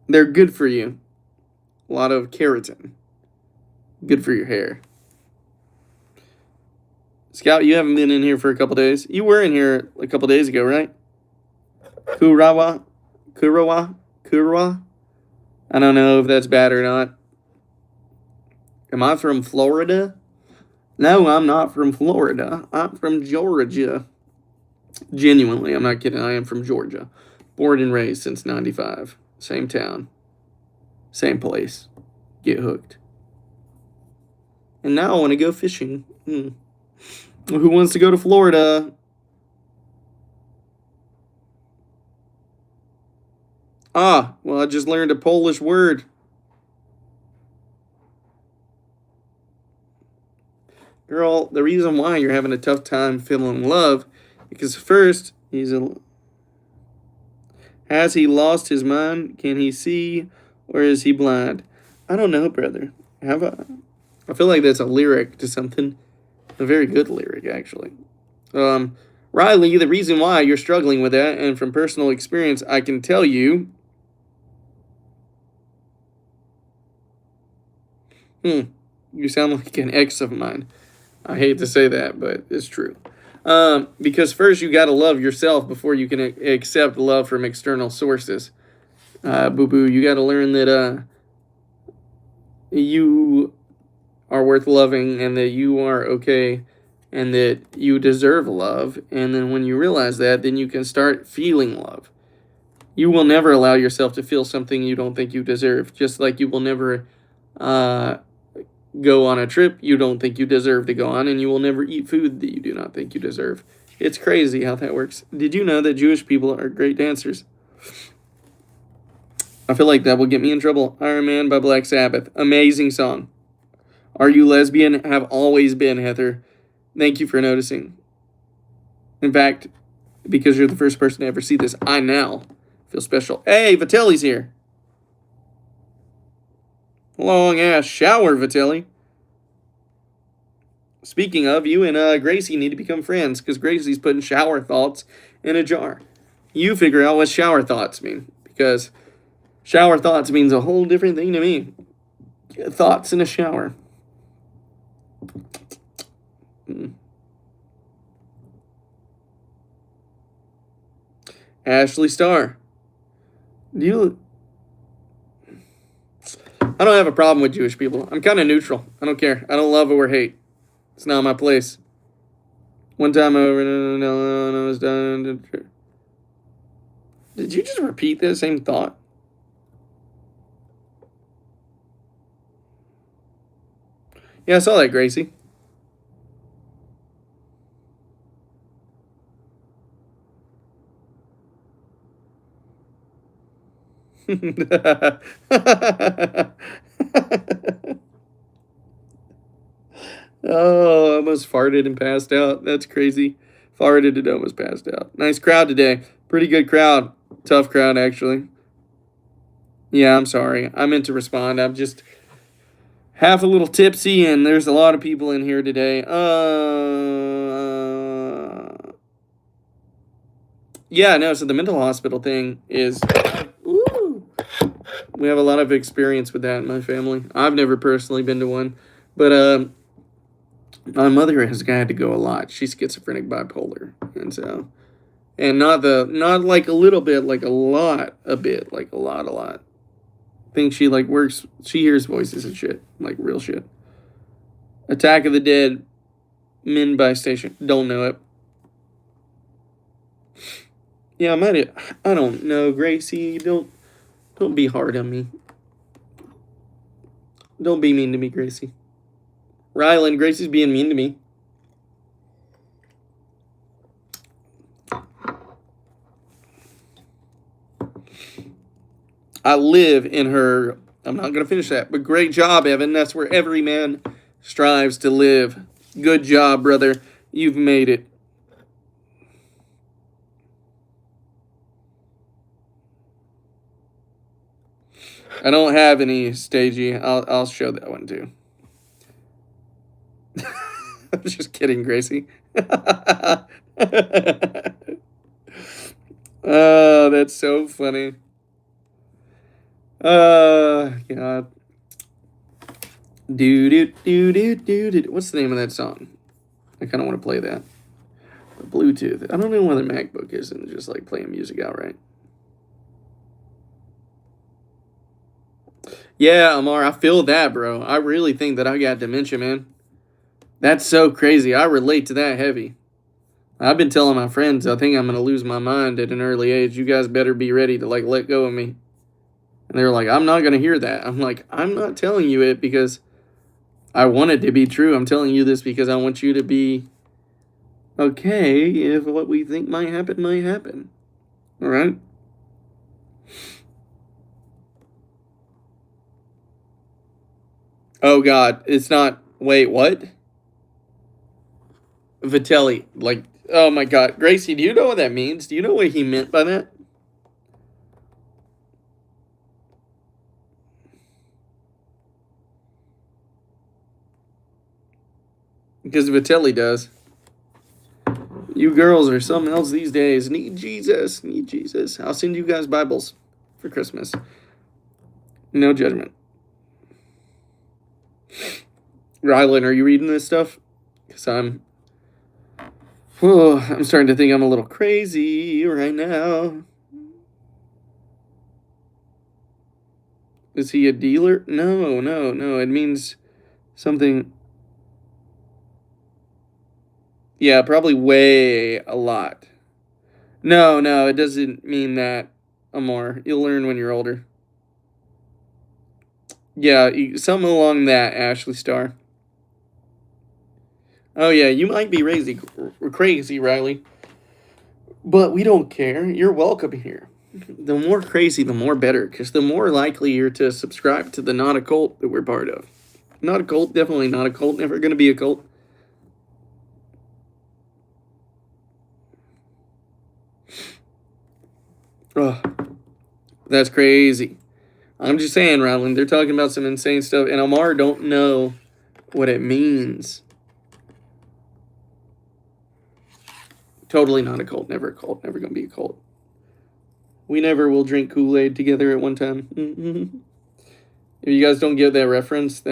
S1: They're good for you. A lot of keratin. Good for your hair. Scout, you haven't been in here for a couple days. You were in here a couple days ago, right? Kurawa? Kurawa? I don't know if that's bad or not. Am I from Florida? No, I'm not from Florida. I'm from Georgia. Genuinely, I'm not kidding. I am from Georgia. Born and raised since 95. Same town. Same place. Get hooked. And now I want to go fishing. Who wants to go to Florida? Ah, well, I just learned a Polish word. Girl, the reason why you're having a tough time feeling love, because first, has he lost his mind? Can he see, or is he blind? I don't know, brother. I feel like that's a lyric to something. A very good lyric, actually. Riley, the reason why you're struggling with that, and from personal experience, I can tell you. You sound like an ex of mine. I hate to say that, but it's true. Because first you got to love yourself before you can accept love from external sources. Boo-boo, you got to learn that you are worth loving and that you are okay and that you deserve love. And then when you realize that, then you can start feeling love. You will never allow yourself to feel something you don't think you deserve, just like you will never go on a trip you don't think you deserve to go on, and you will never eat food that you do not think you deserve. It's crazy how that works. Did you know that Jewish people are great dancers? I feel like that will get me in trouble. Iron Man by Black Sabbath. Amazing song. Are you lesbian? Have always been, Heather. Thank you for noticing. In fact, because you're the first person to ever see this, I now feel special. Hey, Vitelli's here. Long ass shower, Vitelli. Speaking of, you and Gracie need to become friends because Gracie's putting shower thoughts in a jar. You figure out what shower thoughts mean, because shower thoughts means a whole different thing to me. Thoughts in a shower. Ashley Starr. I don't have a problem with Jewish people. I'm kind of neutral. I don't care. I don't love or hate. It's not my place. One time over, no, was done. Did you just repeat that same thought? Yeah, I saw that, Gracie. Oh, I almost farted and passed out. That's crazy. Farted and almost passed out. Nice crowd today. Pretty good crowd. Tough crowd, actually. Yeah, I'm sorry. I meant to respond. I'm just half a little tipsy, and there's a lot of people in here today. Yeah, no, so the mental hospital thing is... Ooh, we have a lot of experience with that in my family. I've never personally been to one, but my mother has had to go a lot. She's schizophrenic bipolar, and so, and not like a little bit, like a lot, like a lot. I think she like works. She hears voices and shit, like real shit. Attack of the Dead, Men by Station. Don't know it. Yeah, I don't know, Gracie. Don't be hard on me. Don't be mean to me, Gracie. Rylan, Gracie's being mean to me. I live in her... I'm not going to finish that, but great job, Evan. That's where every man strives to live. Good job, brother. You've made it. I don't have any stagey. I'll show that one too. I'm just kidding, Gracie. Oh, that's so funny. God. What's the name of that song? I kind of want to play that. Bluetooth. I don't know whether MacBook isn't just like playing music outright. Yeah, Amar, I feel that, bro. I really think that I got dementia, man. That's so crazy. I relate to that heavy. I've been telling my friends I think I'm going to lose my mind at an early age. You guys better be ready to like let go of me. And they're like, I'm not going to hear that. I'm like, I'm not telling you it because I want it to be true. I'm telling you this because I want you to be okay if what we think might happen might happen. All right? Oh, God. It's not. Wait, what? Vitelli. Like, oh, my God. Gracie, do you know what that means? Do you know what he meant by that? Because Vitelli does. You girls are something else these days. Need Jesus. Need Jesus. I'll send you guys Bibles for Christmas. No judgment. Rylan, are you reading this stuff? Because I'm starting to think I'm a little crazy right now. Is he a dealer? No. It means something. Yeah, probably way a lot. No, it doesn't mean that, Amor. You'll learn when you're older. Yeah, something along that, Ashley Star. Oh, yeah, you might be crazy, Riley. But we don't care. You're welcome here. The more crazy, the more better, because the more likely you're to subscribe to the not a cult that we're part of. Not a cult, definitely not a cult, never going to be a cult. Oh, that's crazy. I'm just saying, Ryland, they're talking about some insane stuff, and Amar don't know what it means. Totally not a cult, never a cult, never going to be a cult. We never will drink Kool-Aid together at one time. If you guys don't get that reference,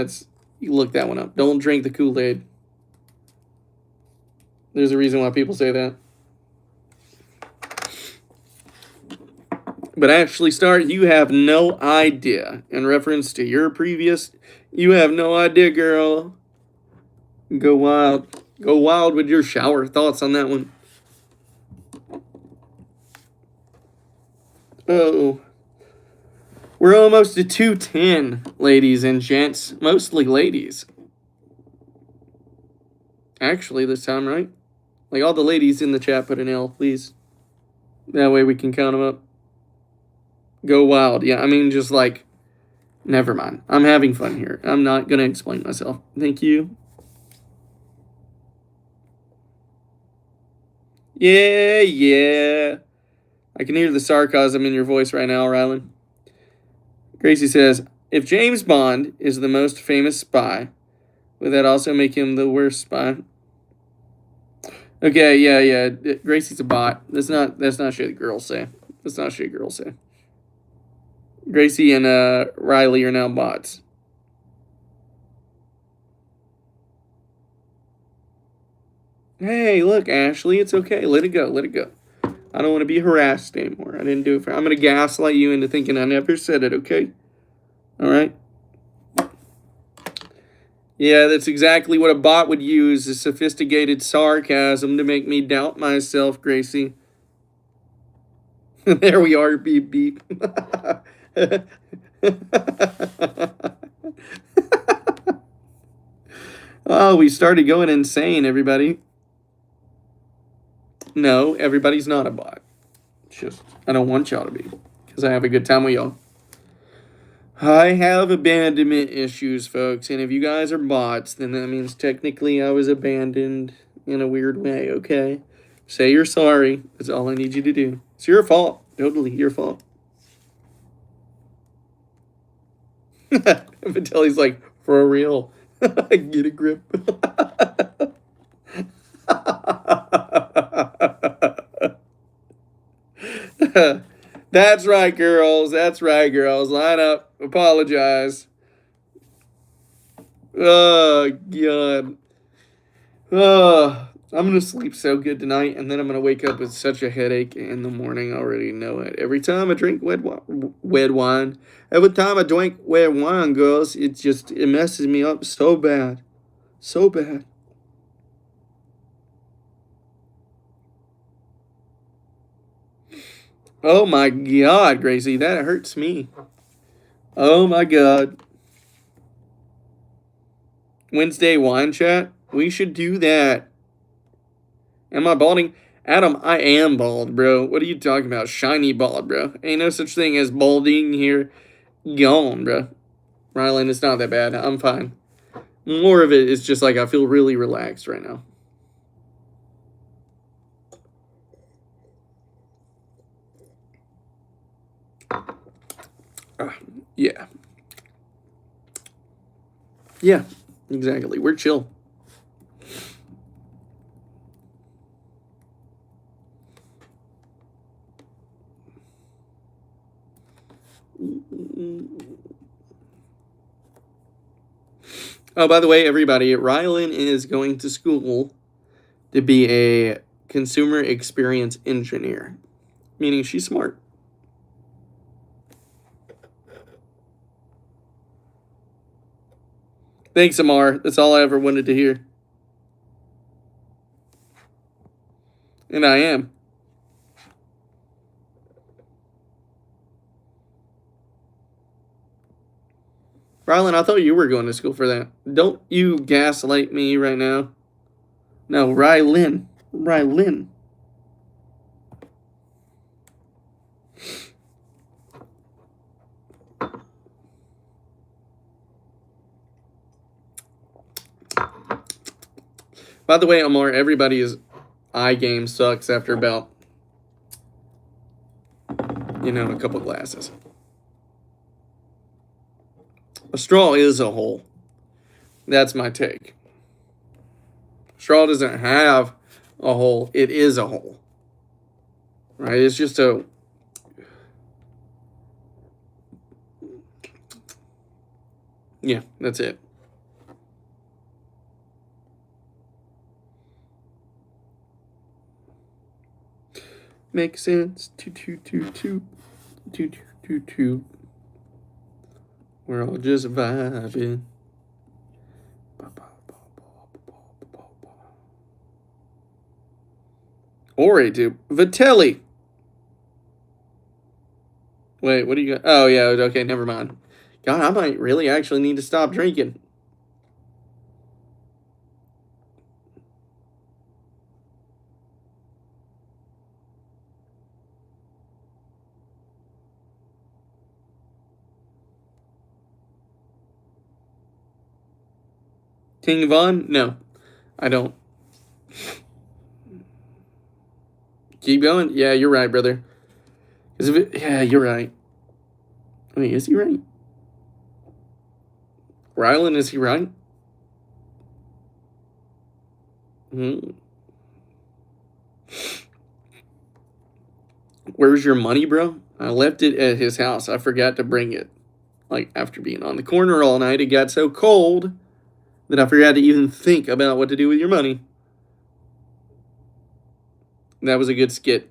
S1: you look that one up. Don't drink the Kool-Aid. There's a reason why people say that. But actually, Star, you have no idea. In reference to your previous, you have no idea, girl. Go wild. Go wild with your shower thoughts on that one. Oh. We're almost to 210, ladies and gents. Mostly ladies. Actually, this time, right? Like, all the ladies in the chat put an L, please. That way we can count them up. Go wild. Yeah, I mean, just like, never mind. I'm having fun here. I'm not going to explain myself. Thank you. Yeah. I can hear the sarcasm in your voice right now, Rylan. Gracie says, if James Bond is the most famous spy, would that also make him the worst spy? Okay, yeah. Gracie's a bot. That's not shit girls say. That's not shit girls say. Gracie and Riley are now bots. Hey, look, Ashley, it's okay. Let it go. I don't want to be harassed anymore. I didn't do it I'm going to gaslight you into thinking I never said it, okay? All right? Yeah, that's exactly what a bot would use, is sophisticated sarcasm to make me doubt myself, Gracie. There we are, beep, beep. Oh, we started going insane, everybody. No, everybody's not a bot. It's just, I don't want y'all to be, because I have a good time with y'all. I have abandonment issues, folks, and if you guys are bots, then that means technically I was abandoned in a weird way, okay? Say you're sorry. That's all I need you to do. It's your fault. Totally your fault. Vitelli's like, for real. Get a grip. That's right, girls. That's right, girls. Line up. Apologize. Oh, God. Oh, I'm going to sleep so good tonight, and then I'm going to wake up with such a headache in the morning. I already know it. Every time I drink red wine, every time I drink red wine, girls, it messes me up so bad. So bad. Oh my God, Gracie, that hurts me. Oh my God. Wednesday wine chat? We should do that. Am I balding? Adam, I am bald, bro. What are you talking about? Shiny bald, bro. Ain't no such thing as balding here. Gone, bro. Rylan, it's not that bad. I'm fine. More of it is just like I feel really relaxed right now. Yeah. Yeah, exactly. We're chill. Oh, by the way, everybody, Rylan is going to school to be a consumer experience engineer, meaning she's smart. Thanks, Amar. That's all I ever wanted to hear. And I am. Rylan, I thought you were going to school for that. Don't you gaslight me right now. No, Rylan. Rylan. By the way, Amar, everybody's eye game sucks after about, a couple glasses. A straw is a hole. That's my take. Straw doesn't have a hole. It is a hole. Right? It's just a... Yeah, that's it. Makes sense. Two. We're all just vibing. Ori, dude. Vitelli. Wait, what do you got? Oh, yeah, okay, never mind. God, I might really actually need to stop drinking. King Von? No, I don't. Keep going? Yeah, you're right, brother. Yeah, you're right. Wait, is he right? Rylan, is he right? Hmm. Where's your money, bro? I left it at his house. I forgot to bring it. Like, after being on the corner all night, it got so cold that I forgot to even think about what to do with your money. That was a good skit.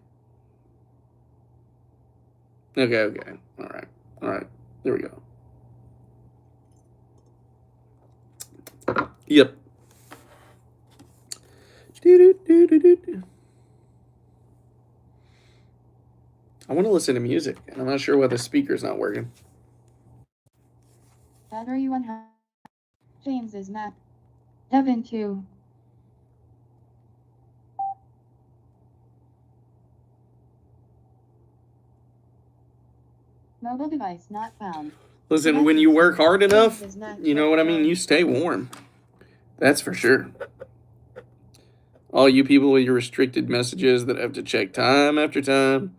S1: Okay. All right. There we go. Yep. I want to listen to music, and I'm not sure why the speaker's not working.
S2: Battery 100. James's map. Devin 2. Mobile device not found.
S1: Listen, when you work hard enough,
S2: James is not
S1: you know what I mean? You stay warm. That's for sure. All you people with your restricted messages that have to check time after time,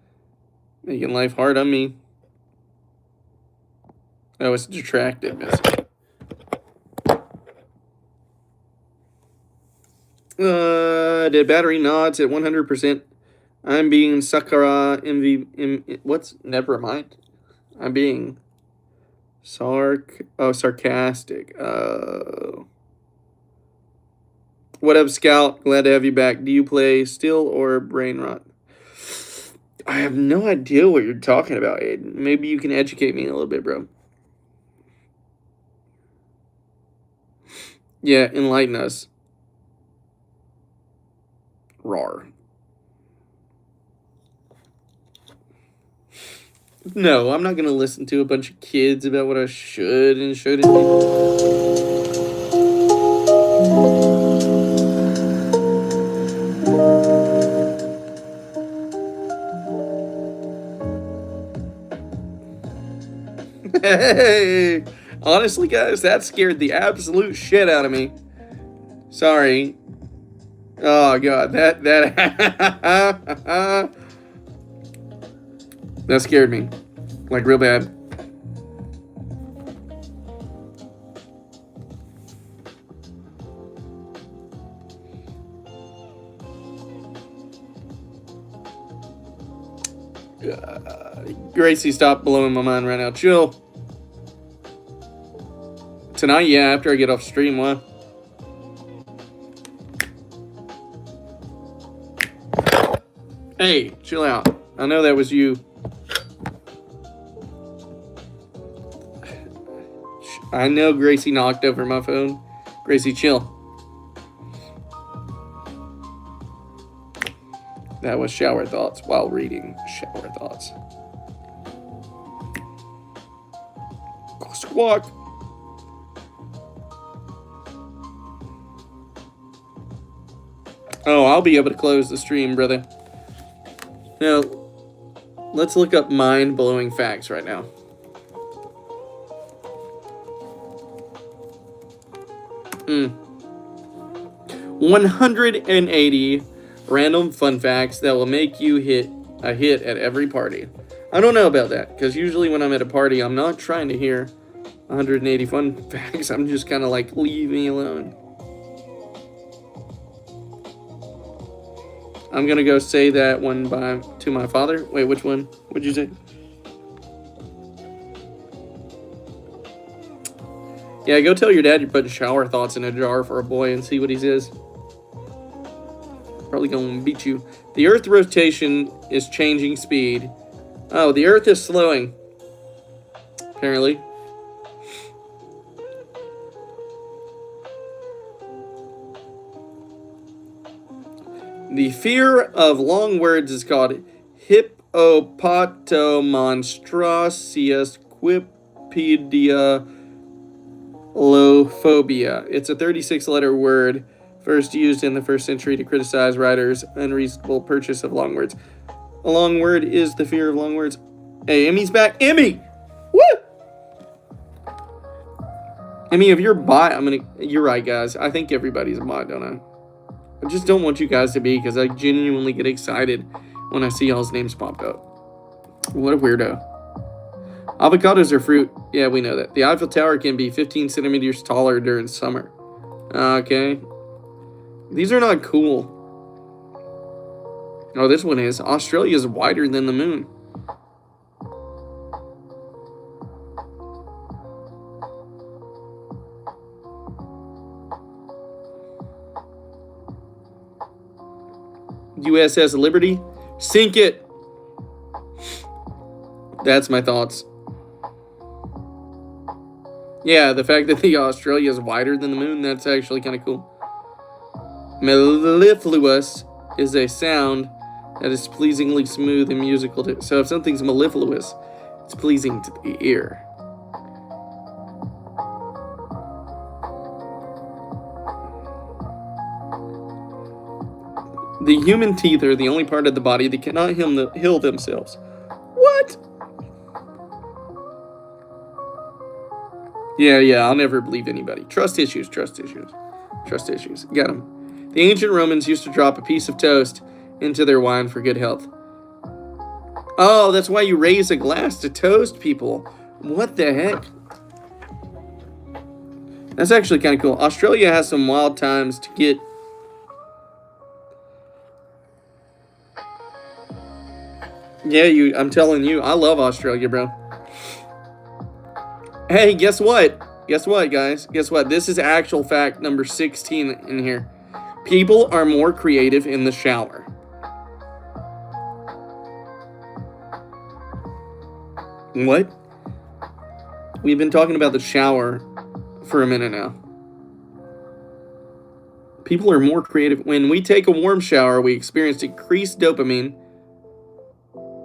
S1: making life hard on me. Oh, it's a detracted message. Dead battery nods at 100%. I'm being Sakura what's never mind. I'm being sarcastic. What up, Scout? Glad to have you back. Do you play Steel or Brain Rot? I have no idea what you're talking about, Aiden. Maybe you can educate me a little bit, bro. Yeah, enlighten us. Rar. No, I'm not going to listen to a bunch of kids about what I should and shouldn't do. Hey! Honestly, guys, that scared the absolute shit out of me. Sorry. Oh, God, that that scared me. Like, real bad. Gracie, stop blowing my mind right now. Chill. Tonight, yeah, after I get off stream, what? Hey, chill out. I know that was you. I know Gracie knocked over my phone. Gracie, chill. That was shower thoughts while reading shower thoughts. Squawk. Oh, I'll be able to close the stream, brother. Now, let's look up mind-blowing facts right now. Hmm. 180 random fun facts that will make you hit a hit at every party. I don't know about that, because usually when I'm at a party, I'm not trying to hear 180 fun facts. I'm just kind of like, leave me alone. I'm going to go say that one to my father. Wait, which one? What'd you say? Yeah, go tell your dad you're putting shower thoughts in a jar for a boy and see what he says. Probably going to beat you. The Earth rotation is changing speed. Oh, the Earth is slowing. Apparently. The fear of long words is called Hippopotomonstrosiasquippedialophobia. It's a 36-letter word, first used in the 1st century to criticize writers' unreasonable purchase of long words. A long word is the fear of long words. Hey, Emmy's back. Emmy! Woo! Emmy, if you're a bot, you're right, guys. I think everybody's a bot, don't I? I just don't want you guys to be, because I genuinely get excited when I see y'all's names popped up. What a weirdo. Avocados are fruit. Yeah, we know that. The Eiffel Tower can be 15 centimeters taller during summer. Okay. These are not cool. Oh, this one is. Australia is wider than the moon. USS Liberty, sink it. That's my thoughts. Yeah, the fact that the Australia is wider than the moon, that's actually kind of cool. Mellifluous is a sound that is pleasingly smooth and musical. So if something's mellifluous, it's pleasing to the ear. The human teeth are the only part of the body that cannot heal themselves. What? Yeah, I'll never believe anybody. Trust issues. Got them. The ancient Romans used to drop a piece of toast into their wine for good health. Oh, that's why you raise a glass to toast people. What the heck? That's actually kind of cool. Australia has some wild times to get... Yeah, I'm telling you, I love Australia, bro. Hey, guess what? Guess what, guys? Guess what? This is actual fact number 16 in here. People are more creative in the shower. What? We've been talking about the shower for a minute now. People are more creative. When we take a warm shower, we experience increased dopamine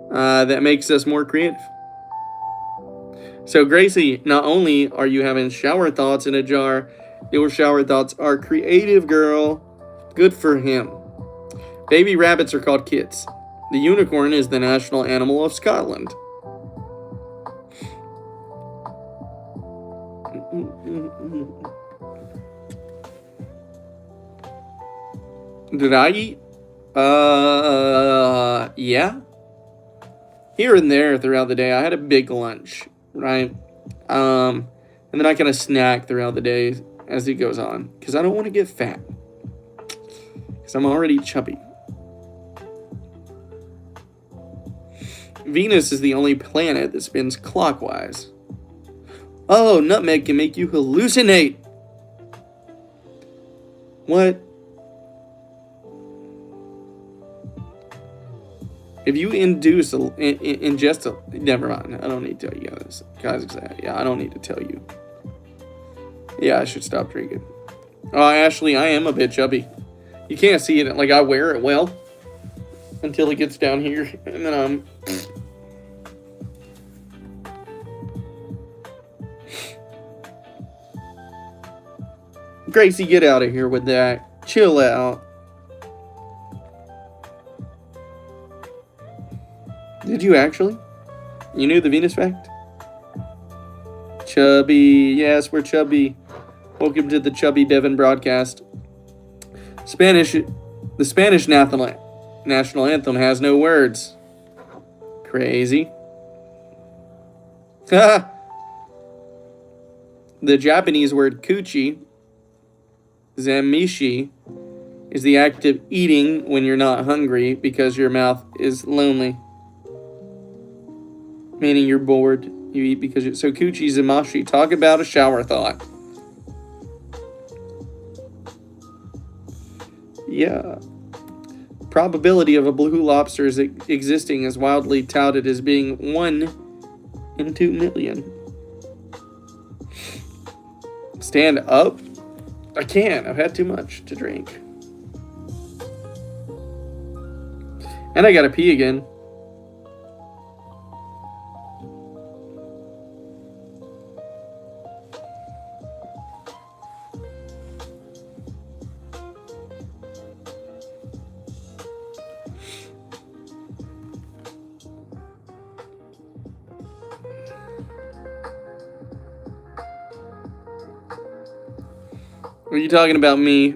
S1: that makes us more creative. So, Gracie, not only are you having shower thoughts in a jar, your shower thoughts are creative, girl. Good for him. Baby rabbits are called kits. The unicorn is the national animal of Scotland. Did I eat? Yeah. Here and there throughout the day, I had a big lunch, right? And then I kind of snack throughout the day as it goes on, because I don't want to get fat, because I'm already chubby. Venus is the only planet that spins clockwise. Oh, nutmeg can make you hallucinate. What? If you ingest a... Never mind. I don't need to tell you guys. Yeah, I don't need to tell you. Yeah, I should stop drinking. Oh, Ashley, I am a bit chubby. You can't see it. Like, I wear it well until it gets down here. And then I'm... Gracie, get out of here with that. Chill out. Did you actually? You knew the Venus fact? Chubby. Yes, we're chubby. Welcome to the Chubby Devin broadcast. The Spanish national anthem has no words. Crazy. The Japanese word kuchi, zamishi, is the act of eating when you're not hungry because your mouth is lonely. Meaning you're bored. You eat because you're... So kuchi zamashi. Talk about a shower thought. Yeah. Probability of a blue lobster existing is wildly touted as being 1 in 2 million. Stand up? I can't. I've had too much to drink. And I gotta pee again. Are you talking about me?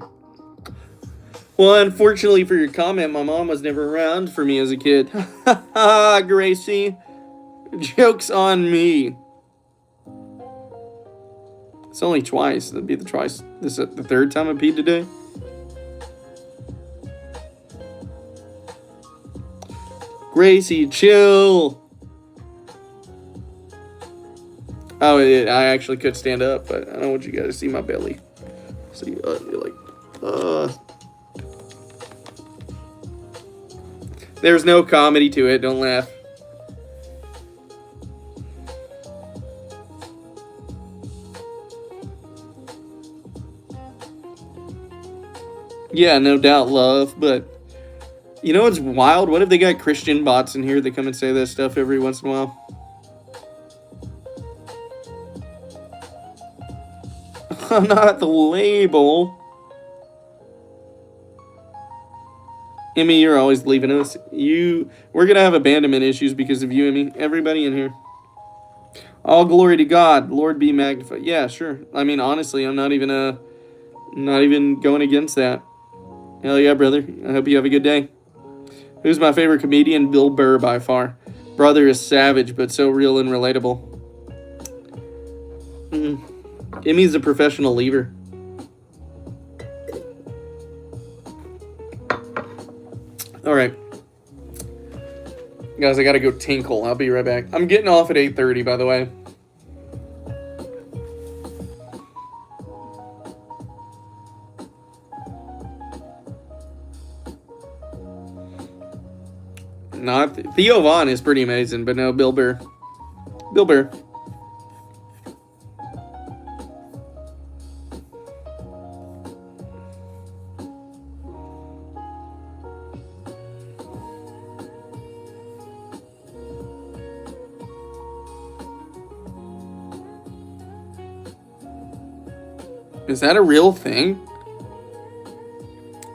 S1: Well, unfortunately for your comment, my mom was never around for me as a kid. Ha ha, Gracie. Joke's on me. It's only twice. That'd be the twice. This is the third time I peed today. Gracie, chill. Oh, I actually could stand up, but I don't want you guys to see my belly. So you're like, There's no comedy to it. Don't laugh. Yeah, no doubt, love. But you know what's wild? What if they got Christian bots in here that come and say that stuff every once in a while? Not the label. Emmy, you're always leaving us. We're gonna have abandonment issues because of you, Emmy. Everybody in here. All glory to God. Lord be magnified. Yeah, sure. I mean, honestly, I'm not even going against that. Hell yeah, brother. I hope you have a good day. Who's my favorite comedian? Bill Burr by far. Brother is savage, but so real and relatable. Emmy's a professional lever. All right. Guys, I gotta go tinkle. I'll be right back. I'm getting off at 8:30, by the way. Not Theo Vaughn is pretty amazing, but no, Bill Burr. Bill Burr. Is that a real thing?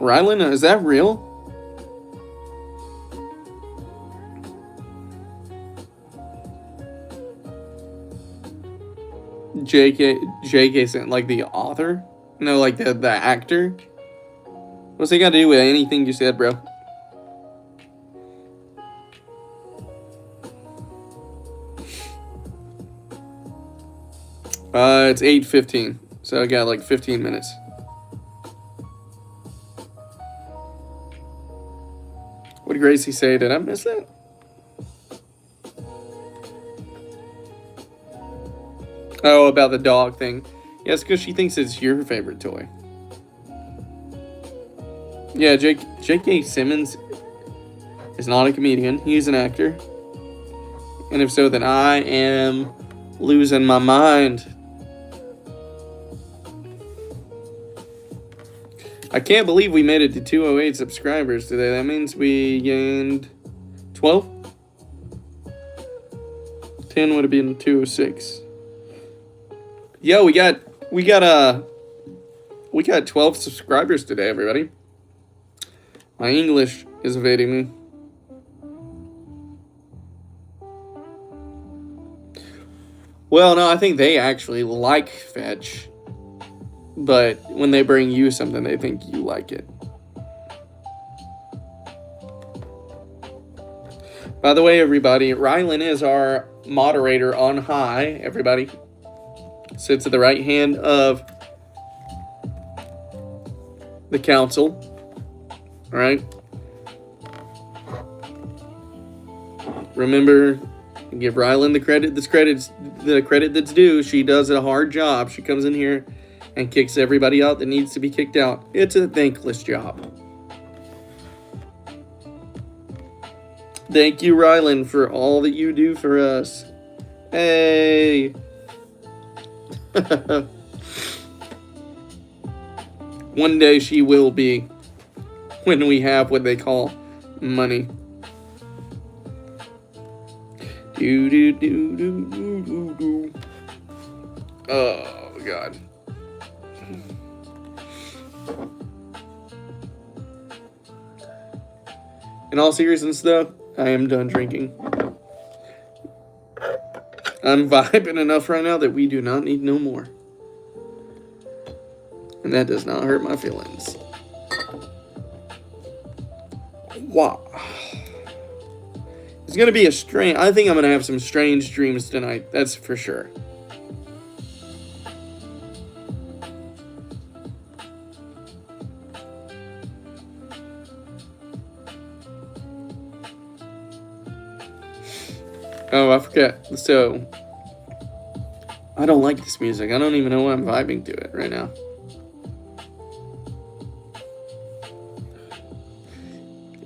S1: Rylan, is that real? J.K. like the author? No, like the actor? What's it got to do with anything you said, bro? It's 8:15, so I got like 15 minutes. What did Gracie say? Did I miss that? Oh, about the dog thing. Yes, because she thinks it's your favorite toy. Yeah, J.K. Simmons is not a comedian. He's an actor. And if so, then I am losing my mind. I can't believe we made it to 208 subscribers today. That means we gained 12? 10 would have been 206. Yo, we got 12 subscribers today, everybody. My English is evading me. Well, no, I think they actually like fetch. But when they bring you something, they think you like it. By the way, everybody, Rylan is our moderator on high, everybody. Sits at the right hand of the council. All right. Remember, give Rylan the credit that's due. She does a hard job. She comes in here and kicks everybody out that needs to be kicked out. It's a thankless job. Thank you, Rylan, for all that you do for us. Hey. One day she will be, when we have what they call money. Oh, God. In all seriousness, though, I am done drinking. I'm vibing enough right now that we do not need no more. And that does not hurt my feelings. Wow. It's going to be a strange... I think I'm going to have some strange dreams tonight. That's for sure. Oh, I forgot. So, I don't like this music. I don't even know why I'm vibing to it right now.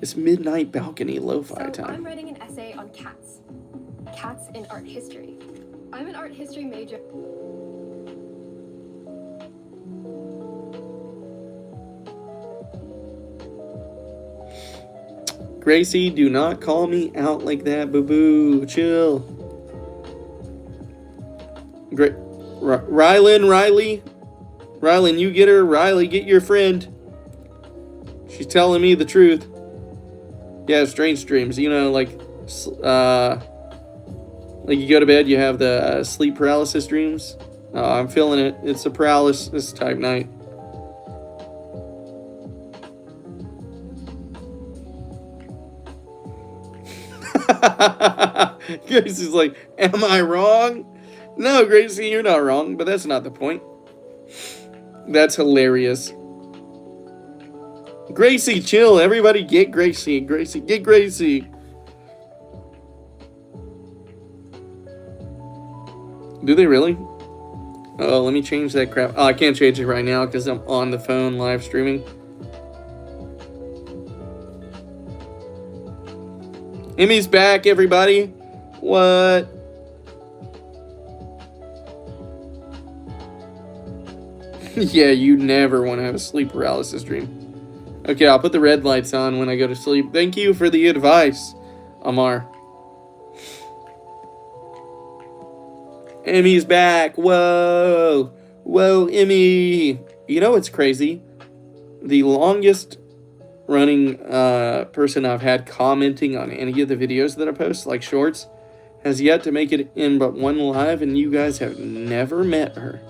S1: It's midnight balcony lo-fi time.
S3: I'm writing an essay on cats. Cats in art history. I'm an art history major.
S1: Gracie, do not call me out like that, boo-boo. Chill. Great. Riley, you get her. Riley, get your friend. She's telling me the truth. Yeah, strange dreams. You know, like, Like you go to bed, you have the sleep paralysis dreams. I'm feeling it. It's a paralysis type night. Gracie's like, am I wrong? No, Gracie, you're not wrong, but that's not the point. That's hilarious. Gracie, chill. Everybody get Gracie. Gracie, get Gracie. Do they really? Oh, let me change that crap. Oh, I can't change it right now because I'm on the phone live streaming. Emmy's back, everybody. What? Yeah, you never want to have a sleep paralysis dream. Okay, I'll put the red lights on when I go to sleep. Thank you for the advice, Amar. Emmy's back. Whoa. Whoa, Emmy. You know what's crazy? The longest running person I've had commenting on any of the videos that I post, like shorts, has yet to make it in but one live, and you guys have never met her.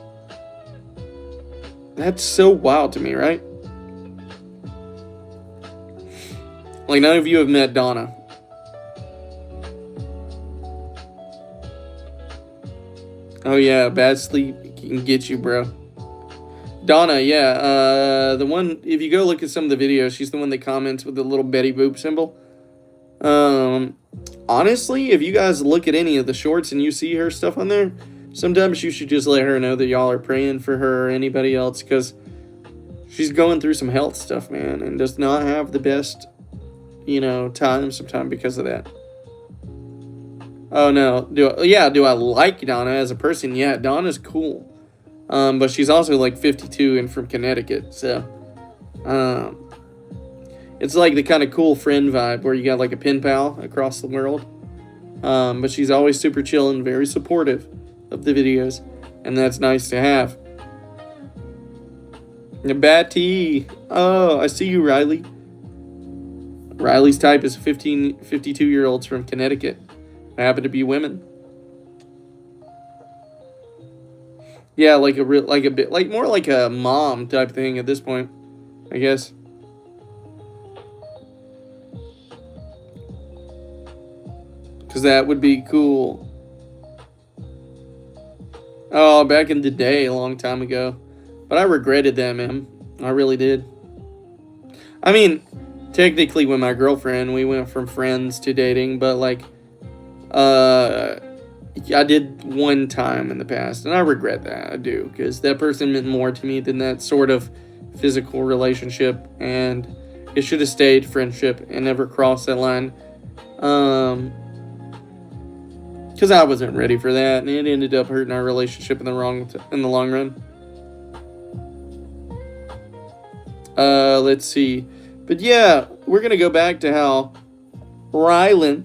S1: That's so wild to me, right? Like, none of you have met Donna. Oh yeah, bad sleep can get you, bro. Donna, yeah, the one, if you go look at some of the videos, she's the one that comments with the little Betty Boop symbol. Honestly, if you guys look at any of the shorts and you see her stuff on there, sometimes you should just let her know that y'all are praying for her or anybody else, because she's going through some health stuff, man, and does not have the best, time sometimes because of that. Oh, no. Do I like Donna as a person? Yeah, Donna's cool. But she's also like 52 and from Connecticut, so it's like the kind of cool friend vibe where you got like a pen pal across the world. But she's always super chill and very supportive of the videos, and that's nice to have. Batty. Oh, I see you, Riley. Riley's type is 52-year-olds from Connecticut. Happen to be women. Yeah, like more like a mom type thing at this point, I guess. Because that would be cool. Oh, back in the day, a long time ago. But I regretted that, man. I really did. I mean, technically with my girlfriend, we went from friends to dating, but like, I did one time in the past, and I regret that. I do, because that person meant more to me than that sort of physical relationship, and it should have stayed friendship and never crossed that line. Because I wasn't ready for that, and it ended up hurting our relationship in the long run. Let's see. But yeah, we're gonna go back to how Rylan.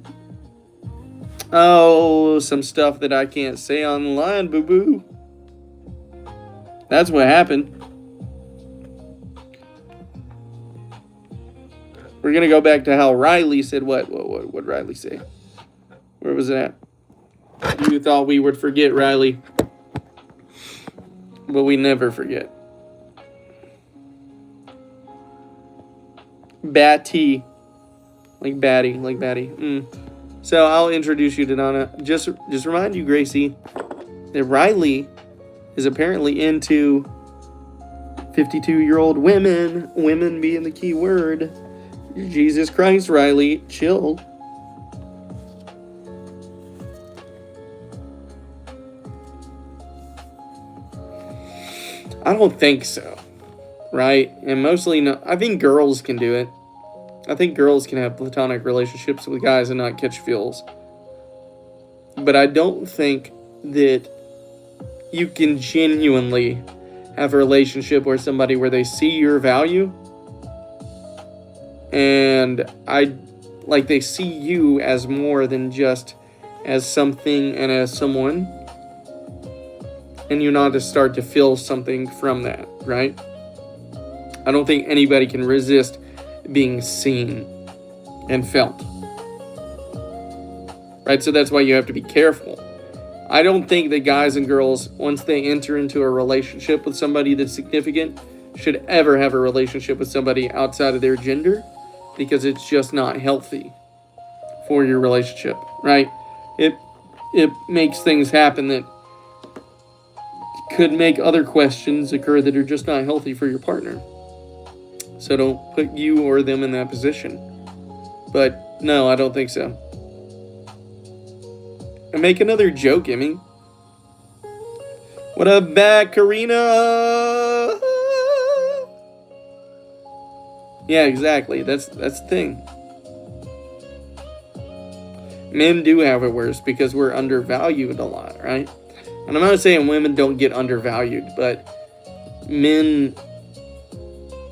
S1: Oh, some stuff that I can't say online, boo-boo. That's what happened. We're going to go back to how Riley said what? What did Riley say? Where was it at? You thought we would forget, Riley. But we never forget. Batty. Like Batty. So I'll introduce you to Donna. Just remind you, Gracie, that Riley is apparently into 52-year-old women. Women being the key word. Jesus Christ, Riley, chill. I don't think so, right? And mostly, no. I think girls can do it. I think girls can have platonic relationships with guys and not catch feels. But I don't think that you can genuinely have a relationship with somebody where they see your value and they see you as more than just as something and as someone, and you not to start to feel something from that, right? I don't think anybody can resist being seen and felt. Right? So that's why you have to be careful. I don't think that guys and girls, once they enter into a relationship with somebody that's significant, should ever have a relationship with somebody outside of their gender, because it's just not healthy for your relationship, right? It makes things happen that could make other questions occur that are just not healthy for your partner. So don't put you or them in that position. But no, I don't think so. And make another joke, Emmy. What up, back, Karina? Yeah, exactly. That's the thing. Men do have it worse because we're undervalued a lot, right? And I'm not saying women don't get undervalued, but men,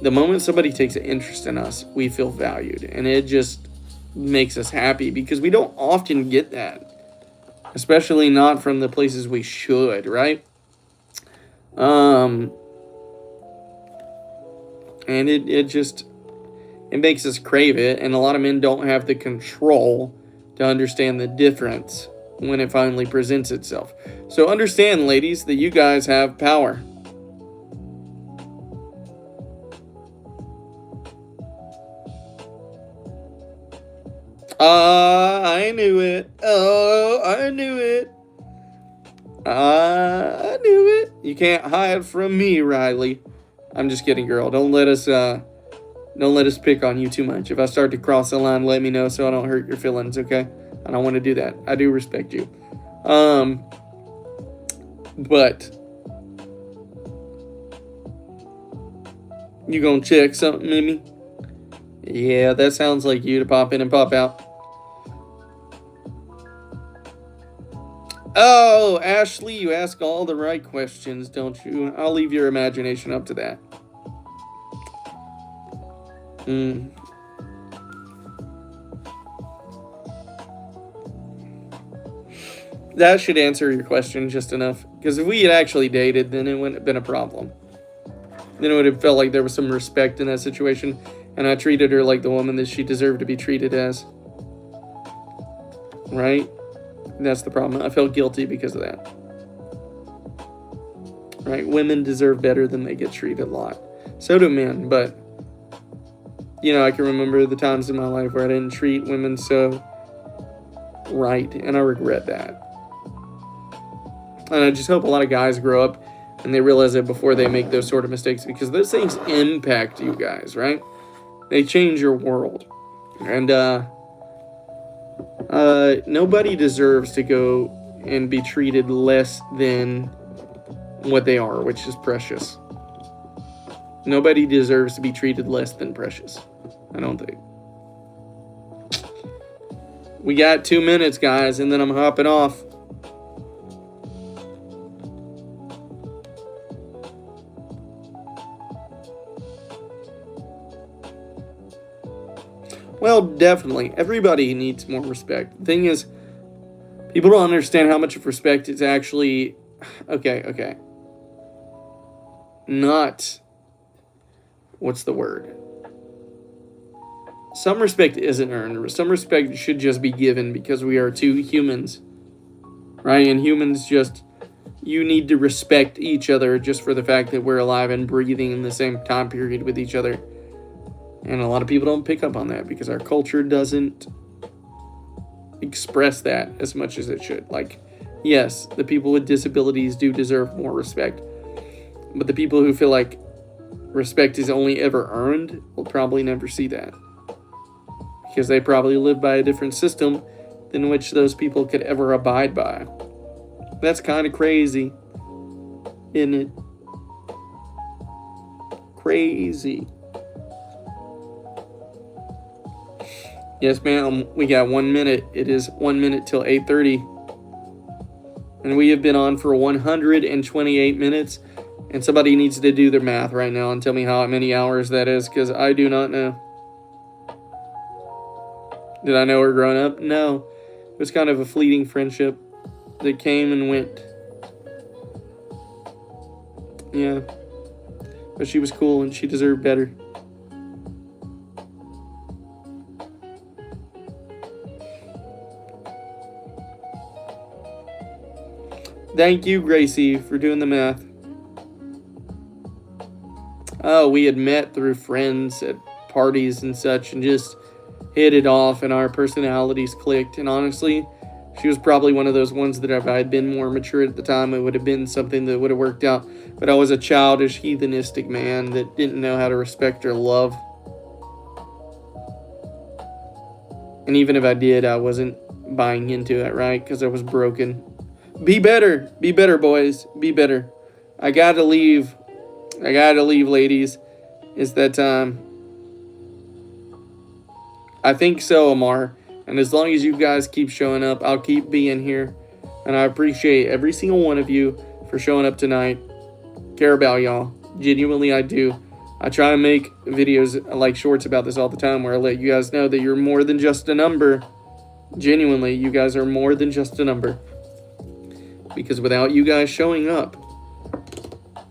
S1: the moment somebody takes an interest in us, we feel valued. And it just makes us happy because we don't often get that. Especially not from the places we should, right? And it makes us crave it. And a lot of men don't have the control to understand the difference when it finally presents itself. So understand, ladies, that you guys have power. I knew it. Oh, I knew it. I knew it. You can't hide from me, Riley. I'm just kidding, girl. Don't let us pick on you too much. If I start to cross the line, let me know so I don't hurt your feelings, okay? I don't want to do that. I do respect you. But you gonna check something, Mimi? Yeah, that sounds like you to pop in and pop out. Oh, Ashley, you ask all the right questions, don't you? I'll leave your imagination up to that. That should answer your question just enough. Because if we had actually dated, then it wouldn't have been a problem. Then it would have felt like there was some respect in that situation. And I treated her like the woman that she deserved to be treated as. Right? That's the problem. I felt guilty because of that. Right? Women deserve better than they get treated a lot. So do men, but I can remember the times in my life where I didn't treat women so right, and I regret that. And I just hope a lot of guys grow up and they realize it before they make those sort of mistakes, because those things impact you guys, right? They change your world. And nobody deserves to go and be treated less than what they are, which is precious. Nobody deserves to be treated less than precious. I don't think. We got 2 minutes, guys, and then I'm hopping off. Well, definitely. Everybody needs more respect. The thing is, people don't understand how much of respect is actually... Okay. Not... What's the word? Some respect isn't earned. Some respect should just be given because we are two humans. Right? And humans just... You need to respect each other just for the fact that we're alive and breathing in the same time period with each other. And a lot of people don't pick up on that because our culture doesn't express that as much as it should. Like, yes, the people with disabilities do deserve more respect. But the people who feel like respect is only ever earned will probably never see that. Because they probably live by a different system than which those people could ever abide by. That's kind of crazy, isn't it? Crazy. Yes, ma'am. We got 1 minute. It is 1 minute till 8:30. And we have been on for 128 minutes. And somebody needs to do their math right now and tell me how many hours that is, because I do not know. Did I know her growing up? No. It was kind of a fleeting friendship that came and went. Yeah. But she was cool and she deserved better. Thank you, Gracie, for doing the math. Oh, we had met through friends at parties and such and just hit it off, and our personalities clicked. And honestly, she was probably one of those ones that if I had been more mature at the time, it would have been something that would have worked out. But I was a childish, heathenistic man that didn't know how to respect or love. And even if I did, I wasn't buying into it, right? Because I was broken. Be better. Be better, boys. Be better. I gotta leave. I gotta leave, ladies. It's that time. I think so, Amar. And as long as you guys keep showing up, I'll keep being here. And I appreciate every single one of you for showing up tonight. Care about y'all. Genuinely, I do. I try to make videos like shorts about this all the time where I let you guys know that you're more than just a number. Genuinely, you guys are more than just a number. Because without you guys showing up,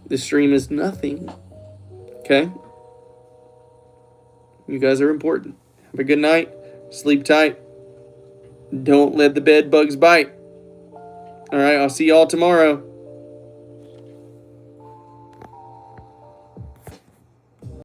S1: this stream is nothing. Okay? You guys are important. Have a good night. Sleep tight. Don't let the bed bugs bite. Alright, I'll see y'all tomorrow.